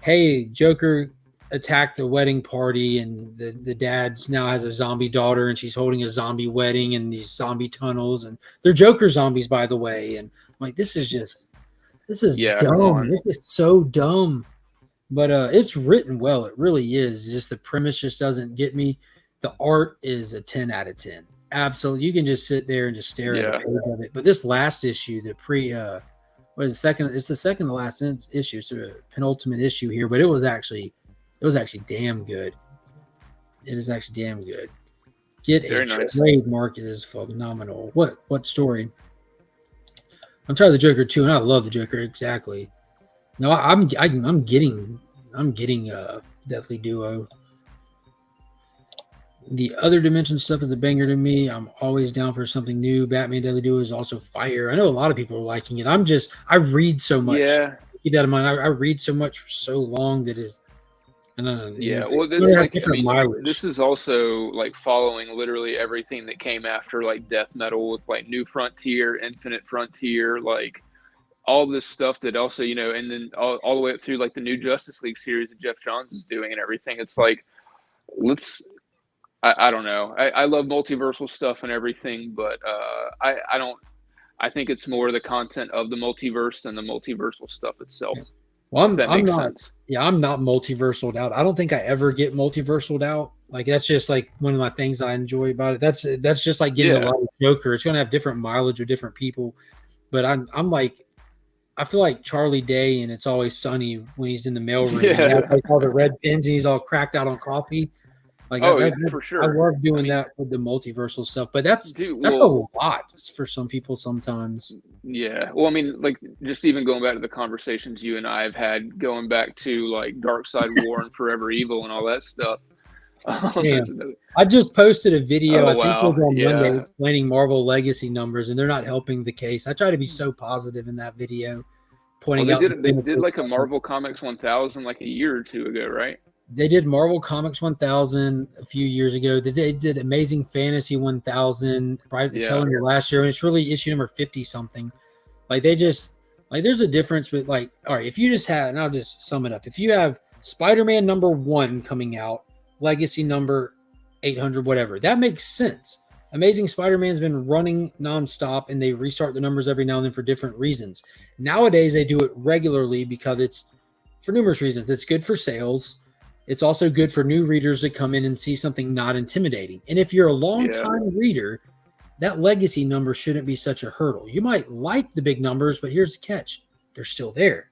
hey, Joker attacked the wedding party, and the dad now has a zombie daughter, and she's holding a zombie wedding in these zombie tunnels, and they're Joker zombies, by the way. And I'm like, this is dumb. This is so dumb. But it's written well. It really is. Just the premise just doesn't get me. The art is a 10 out of 10. Absolutely. You can just sit there and just stare at the page of it. But this last issue, it's the second to last issue. It's a penultimate issue here, but it was actually damn good. It is actually damn good. Get a trademark. It is phenomenal. What story? I'm tired of the Joker too, and I love the Joker exactly. No, I'm getting Deathly Duo. The other dimension stuff is a banger to me. I'm always down for something new. Batman Deadly Duo is also fire. I know a lot of people are liking it. I read so much. Yeah. Keep that in mind. I read so much for so long that it's. This is also like following literally everything that came after like Death Metal with like New Frontier, Infinite Frontier, like all this stuff that also, and then all the way up through like the new Justice League series that Jeff Johns is doing and everything. It's like, I don't know. I love multiversal stuff and everything, but I think it's more the content of the multiverse than the multiversal stuff itself. Well, I'm not multiversal out. I don't think I ever get multiversal out. Like that's just like one of my things I enjoy about it. That's just like getting a lot of Joker. It's gonna have different mileage with different people, but I'm like, I feel like Charlie Day and It's Always Sunny when he's in the mailroom. Yeah. Like all the red pins and he's all cracked out on coffee. Like for sure. I love doing that with the multiversal stuff, but that's a lot for some people sometimes. Yeah. Well, I mean, like just even going back to the conversations you and I have had, going back to like Dark Side War and Forever Evil and all that stuff. I just posted a video, I think it was on Monday, explaining Marvel Legacy numbers, and they're not helping the case. I try to be so positive in that video, pointing out. They did like a Marvel Comics 1000 like a year or two ago, right? They did Marvel Comics 1000 a few years ago. They did Amazing Fantasy 1000 right at the tail end of last year, and it's really issue number 50 something. Like they just there's a difference with all right, if you just had, and I'll just sum it up. If you have Spider-Man #1 coming out, Legacy number 800, whatever, that makes sense. Amazing Spider-Man's been running nonstop, and they restart the numbers every now and then for different reasons. Nowadays, they do it regularly because it's for numerous reasons. It's good for sales. It's also good for new readers to come in and see something not intimidating. And if you're a long-time reader, that legacy number shouldn't be such a hurdle. You might like the big numbers, but here's the catch. They're still there.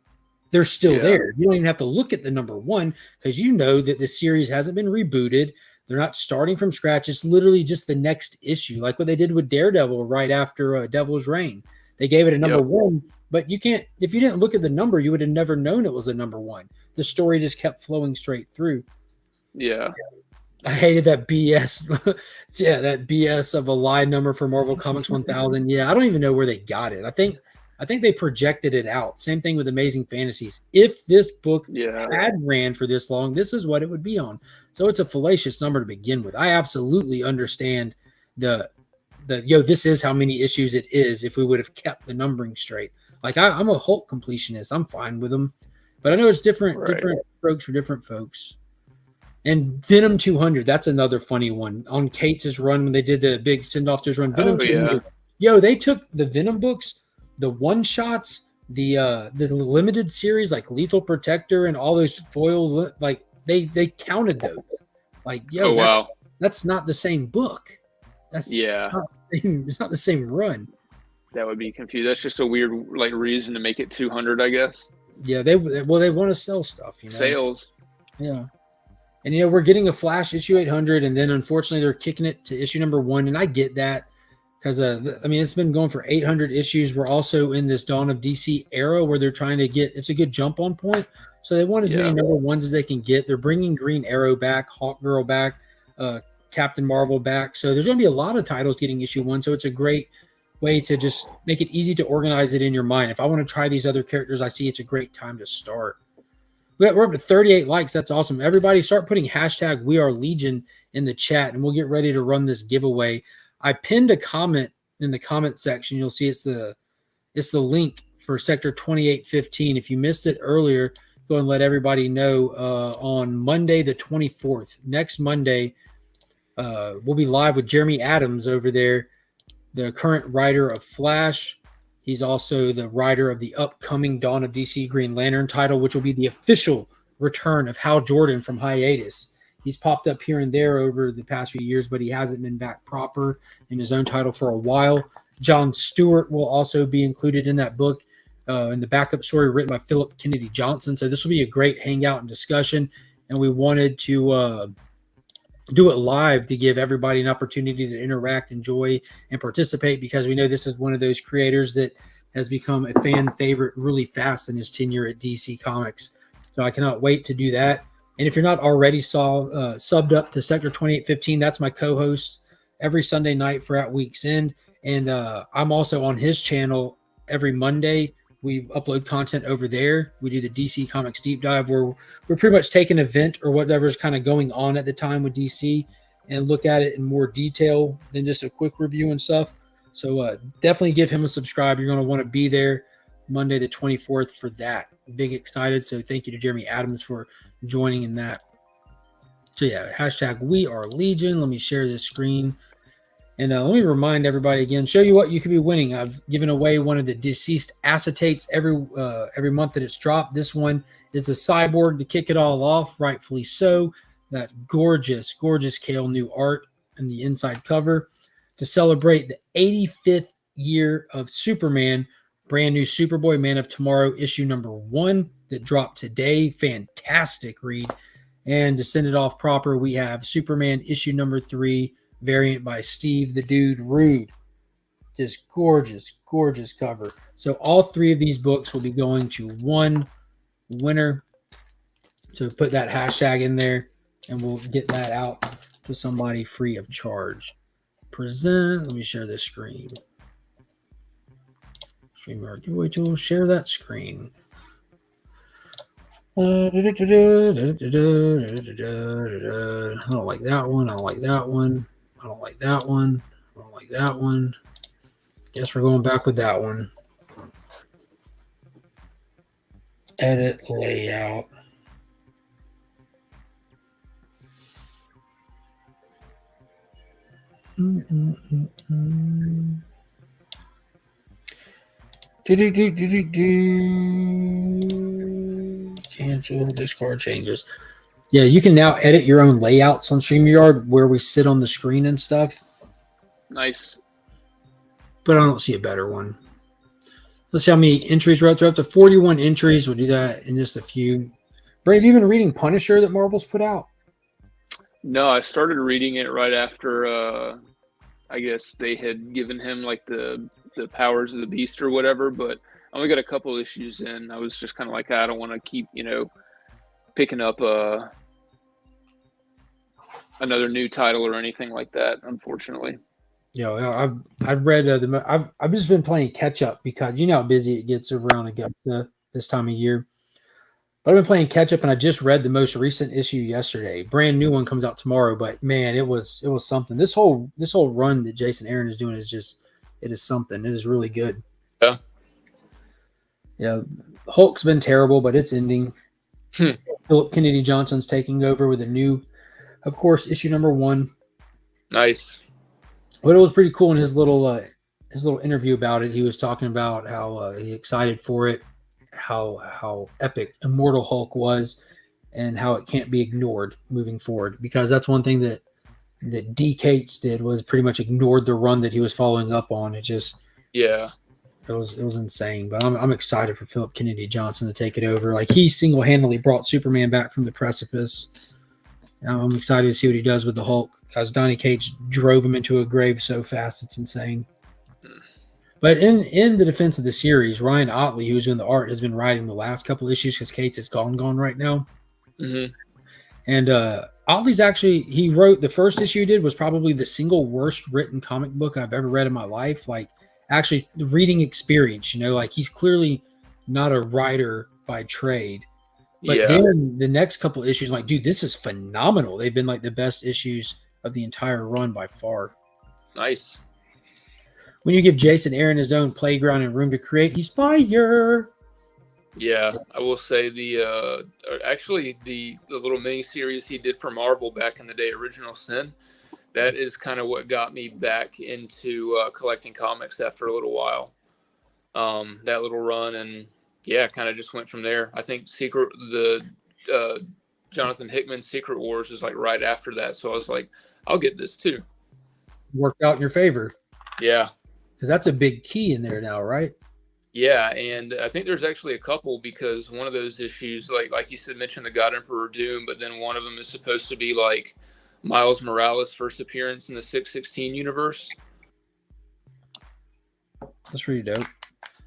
They're still there. You don't even have to look at the #1 because you know that the series hasn't been rebooted. They're not starting from scratch. It's literally just the next issue, like what they did with Daredevil right after Devil's Reign. They gave it a #1, but you can't, if you didn't look at the number, you would have never known it was a #1. The story just kept flowing straight through. Yeah. I hated that BS. That BS of a line number for Marvel Comics 1000. Yeah, I don't even know where they got it. I think they projected it out. Same thing with Amazing Fantasies. If this book had ran for this long, this is what it would be on. So it's a fallacious number to begin with. I absolutely understand this is how many issues it is if we would have kept the numbering straight. Like I'm a Hulk completionist. I'm fine with them. But I know it's different strokes for different folks. And Venom 200, that's another funny one. On Kate's run, when they did the big send-off to his run, Venom 200. Yo, they took the Venom books, the one-shots, the limited series, like Lethal Protector and all those foil, like, they counted those. Like, yo, that's not the same book. It's not the same run. That would be confused. That's just a weird, like, reason to make it 200, I guess. Yeah, they want to sell stuff, you know. Sales. Yeah. And, we're getting a Flash issue 800, and then unfortunately they're kicking it to issue #1, and I get that because, it's been going for 800 issues. We're also in this Dawn of DC era where they're trying to get – it's a good jump on point. So they want as many #1s as they can get. They're bringing Green Arrow back, Hawkgirl back, Captain Marvel back. So there's going to be a lot of titles getting issue 1, so it's a great way to just make it easy to organize it in your mind. If I want to try these other characters I see, it's a great time to start. We're up to 38 likes. That's awesome. Everybody start putting hashtag #WeAreLegion in the chat, and we'll get ready to run this giveaway. I pinned a comment in the comment section. You'll see it's the link for Sector 2815. If you missed it earlier, go and let everybody know on Monday the 24th. Next Monday, we'll be live with Jeremy Adams over there, the current writer of Flash. He's also the writer of the upcoming Dawn of DC Green Lantern title, which will be the official return of Hal Jordan from hiatus. He's popped up here and there over the past few years, but he hasn't been back proper in his own title for a while. John Stewart will also be included in that book, in the backup story written by Philip Kennedy Johnson. So this will be a great hangout and discussion, and we wanted to do it live to give everybody an opportunity to interact, enjoy, and participate, because we know this is one of those creators that has become a fan favorite really fast in his tenure at DC Comics. So I cannot wait to do that. And if you're not already subbed up to Sector 2815, that's my co-host every Sunday night for At Week's End. And I'm also on his channel every Monday. We upload content over there. We do the DC Comics Deep Dive, where we're pretty much take an event or whatever's kind of going on at the time with DC and look at it in more detail than just a quick review and stuff. So definitely give him a subscribe. You're going to want to be there Monday the 24th for that. Big excited. So thank you to Jeremy Adams for joining in that. So yeah, hashtag #WeAreLegion. Let me share this screen. And let me remind everybody again, show you what you could be winning. I've given away one of the deceased acetates every month that it's dropped. This one is the Cyborg to kick it all off, rightfully so. That gorgeous, gorgeous Kale new art and the inside cover to celebrate the 85th year of Superman. Brand new Superboy Man of Tomorrow issue #1 that dropped today. Fantastic read. And to send it off proper, we have Superman issue #3. Variant by Steve the Dude Rude. Just gorgeous, gorgeous cover. So all 3 of these books will be going to one winner. So put that hashtag in there and we'll get that out to somebody free of charge. Present. Let me share this screen. StreamYard giveaway tool. Share that screen. I don't like that one. I don't like that one. I don't like that one. I don't like that one. Guess we're going back with that one. Edit layout. Cancel discard changes. Yeah, you can now edit your own layouts on StreamYard where we sit on the screen and stuff. Nice. But I don't see a better one. Let's see how many entries we're up to. Up to 41 entries. We'll do that in just a few. Ray, have you been reading Punisher that Marvel's put out? No, I started reading it right after I guess they had given him like the powers of the beast or whatever, but I only got a couple issues in. I was just kind of like, I don't want to keep, picking up another new title or anything like that, unfortunately. I've read I've just been playing catch up because you know how busy it gets around Augusta this time of year. But I've been playing catch up, and I just read the most recent issue yesterday. Brand new one comes out tomorrow, but man, it was something. This whole run that Jason Aaron is doing is something. It is really good. Yeah. Yeah, Hulk's been terrible, but it's ending. Philip Kennedy Johnson's taking over with a new, of course, issue number 1. Nice. But it was pretty cool in his little interview about it. He was talking about how he excited for it, how epic Immortal Hulk was, and how it can't be ignored moving forward. Because that's one thing that D. Cates did was pretty much ignored the run that he was following up on. It was insane. But I'm excited for Philip Kennedy Johnson to take it over. Like he single-handedly brought Superman back from the precipice. I'm excited to see what he does with the Hulk because Donny Cates drove him into a grave so fast it's insane. But in the defense of the series, Ryan Otley, who's doing the art, has been writing the last couple issues because Cates is gone right now. Mm-hmm. And Otley's he wrote the first issue he did was probably the single worst written comic book I've ever read in my life. Like actually the reading experience, like he's clearly not a writer by trade. But then the next couple issues, like, dude, this is phenomenal. They've been like the best issues of the entire run by far. Nice. When you give Jason Aaron his own playground and room to create, he's fire. Yeah, I will say the little mini series he did for Marvel back in the day, Original Sin, that is kind of what got me back into collecting comics after a little while. That little run and. Yeah, kind of just went from there. I think Jonathan Hickman's Secret Wars is like right after that. So I was like, I'll get this too. Worked out in your favor. Yeah. Because that's a big key in there now, right? Yeah, and I think there's actually a couple because one of those issues, like you said, mentioned the God Emperor Doom, but then one of them is supposed to be like Miles Morales' first appearance in the 616 universe. That's pretty dope.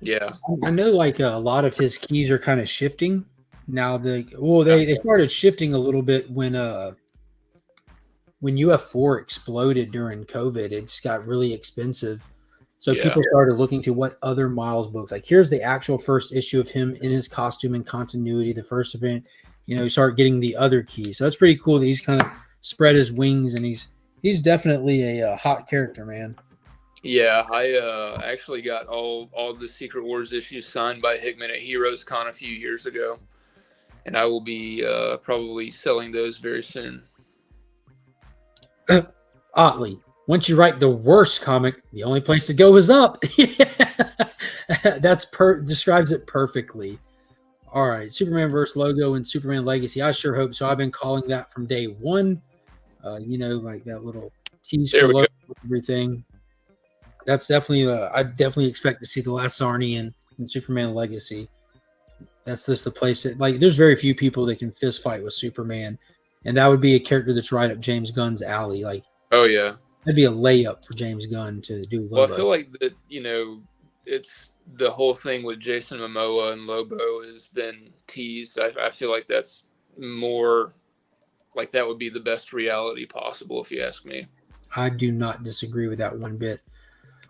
Yeah, I know like a lot of his keys are kind of shifting now. They started shifting a little bit when UF4 exploded during COVID. It just got really expensive, so people started looking to what other Miles books. Like here's the actual first issue of him in his costume and continuity. The first event, start getting the other keys. So that's pretty cool that he's kind of spread his wings and he's definitely a hot character, man. Yeah, I actually got all the Secret Wars issues signed by Hickman at Heroes Con a few years ago, and I will be probably selling those very soon. Otley, once you write the worst comic, the only place to go is up. Describes it perfectly. All right, Superman verse logo and Superman Legacy. I sure hope so. I've been calling that from day one. Like that little tease for logo and everything. That's definitely I definitely expect to see the last Arnie in Superman Legacy. That's just the place that there's very few people that can fist fight with Superman, and that would be a character that's right up James Gunn's alley. Oh yeah, that'd be a layup for James Gunn to do. Logo. Well, I feel like that it's the whole thing with Jason Momoa and Lobo has been teased. I feel like that's more like that would be the best reality possible if you ask me. I do not disagree with that one bit.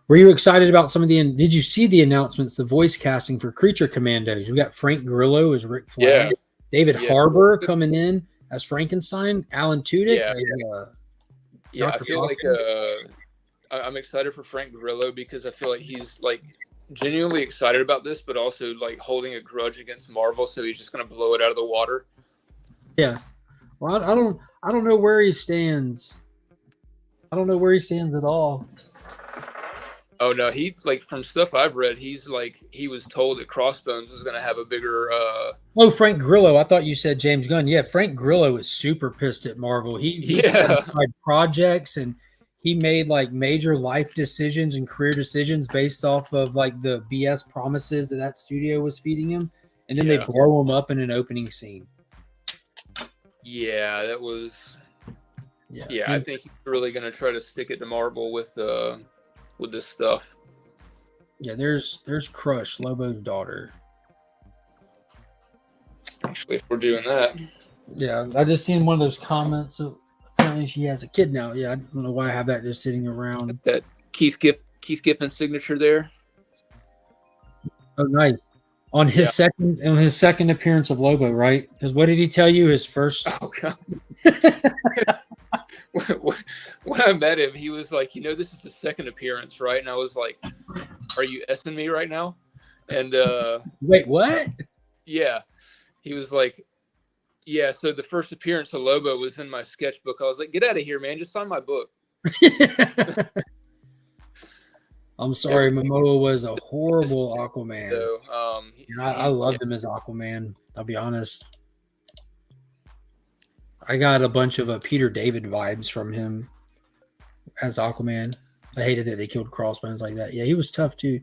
Were you excited about some of did you see the announcements, the voice casting for Creature Commandos? We got Frank Grillo as Rick Flag, David Harbour coming in as Frankenstein, Alan Tudyk. I feel like I'm excited for Frank Grillo because I feel like he's genuinely excited about this, but also like holding a grudge against Marvel, so he's just going to blow it out of the water. Yeah. Well, I don't know where he stands. I don't know where he stands at all. Oh no, he like from stuff I've read, he's like he was told that Crossbones was going to have a bigger. Oh, Frank Grillo. I thought you said James Gunn. Yeah, Frank Grillo is super pissed at Marvel. He tried projects and he made like major life decisions and career decisions based off of like the BS promises that studio was feeding him, and then they blow him up in an opening scene. Yeah, that was. Yeah, I think he's really going to try to stick it to Marvel with this stuff. Yeah, there's Crush, Lobo's daughter. Actually, if we're doing that. Yeah, I just seen one of those comments. So apparently she has a kid now. Yeah, I don't know why I have that just sitting around. That Keith Giffen signature there. Oh, nice. On his second appearance of Lobo, right? Because what did he tell you? His first. Oh God. When I met him, he was like, this is the second appearance, right? And I was like, are you S-ing me right now? And wait, what? Yeah. He was like, yeah, so the first appearance of Lobo was in my sketchbook. I was like, get out of here, man. Just sign my book. I'm sorry, Momoa was a horrible Aquaman. So, I loved him as Aquaman. I'll be honest. I got a bunch of Peter David vibes from him as Aquaman. I hated that they killed Crossbones like that. Yeah, he was tough too.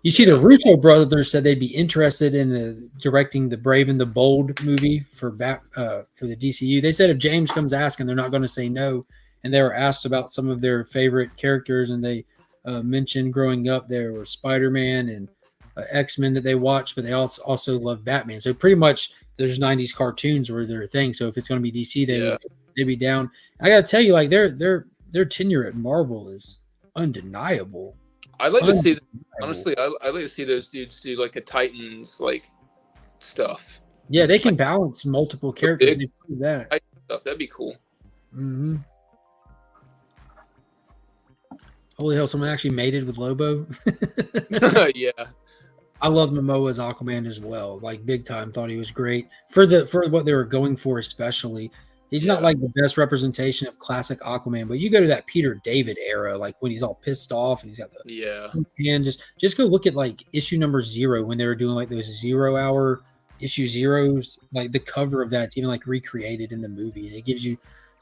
You see, the Russo brothers said they'd be interested in directing the Brave and the Bold movie for the DCU. They said if James comes asking, they're not going to say no. And they were asked about some of their favorite characters, and they mentioned growing up there were Spider-Man and X-Men that they watched, but they also love Batman. So pretty much there's 90s cartoons were their thing. So if it's going to be DC, they'd be down. I got to tell you, like their tenure at Marvel is undeniable. I like to see, honestly, I like to see those dudes do like a Titans like stuff. Yeah, they can balance multiple characters. That'd be cool. Mm-hmm. Holy hell, someone actually mated with Lobo. Yeah. I love Momoa as Aquaman as well. Like big time. Thought he was great for what they were going for, especially. He's not like the best representation of classic Aquaman, but you go to that Peter David era, like when he's all pissed off and he's got the and just go look at like issue number 0 when they were doing like those 0 hour issue zeros, like the cover of that's even like recreated in the movie, and it gives you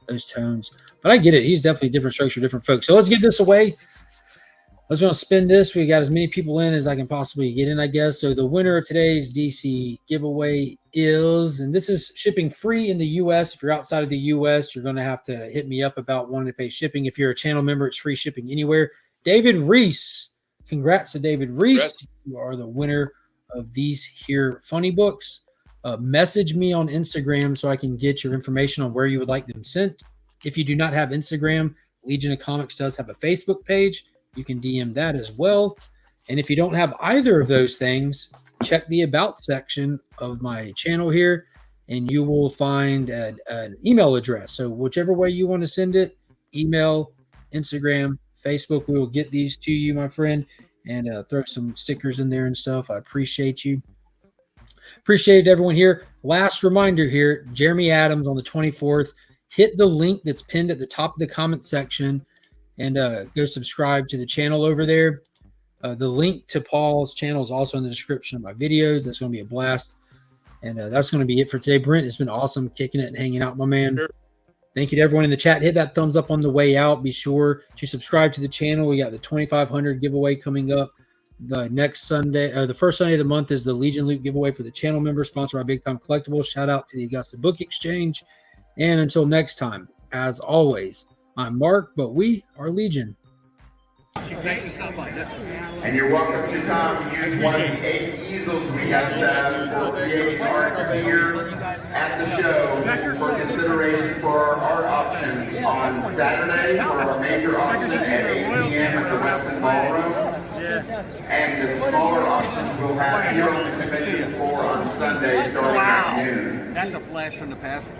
those tones. But I get it. He's definitely different strokes for different folks. So let's get this away. I was going to spin this. We got as many people in as I can possibly get in, I guess. So the winner of today's DC giveaway is, and this is shipping free in the U.S. If you're outside of the U.S., you're going to have to hit me up about wanting to pay shipping. If you're a channel member, it's free shipping anywhere. David Reese. Congrats to David Reese. Congrats. You are the winner of these here funny books. Message me on Instagram so I can get your information on where you would like them sent. If you do not have Instagram, Legion of Comics does have a Facebook page. You can DM that as well. And if you don't have either of those things, check the About section of my channel here, and you will find an email address. So whichever way you want to send it, email, Instagram, Facebook, we will get these to you, my friend, and throw some stickers in there and stuff. I appreciate you. Appreciate everyone here. Last reminder here, Jeremy Adams on the 24th. Hit the link that's pinned at the top of the comment section and go subscribe to the channel over there. The link to Paul's channel is also in the description of my videos. That's going to be a blast. And that's going to be it for today. Brent, it's been awesome kicking it and hanging out, my man. Sure. Thank you to everyone in the chat. Hit that thumbs up on the way out. Be sure to subscribe to the channel. We got the 2,500 giveaway coming up. The next Sunday, the first Sunday of the month is the Legion Loot giveaway for the channel members, sponsored by Big Time Collectibles. Shout out to the Augusta Book Exchange. And until next time, as always, I'm Mark, but we are Legion. And you're welcome to come use one of the 8 easels we have set up for creating art here at the show for consideration for our art auctions on Saturday for our major auction at 8 p.m. at the Weston Ballroom. And the smaller auctions we'll have here on the convention floor on Sunday starting at noon. That's a flash from the past.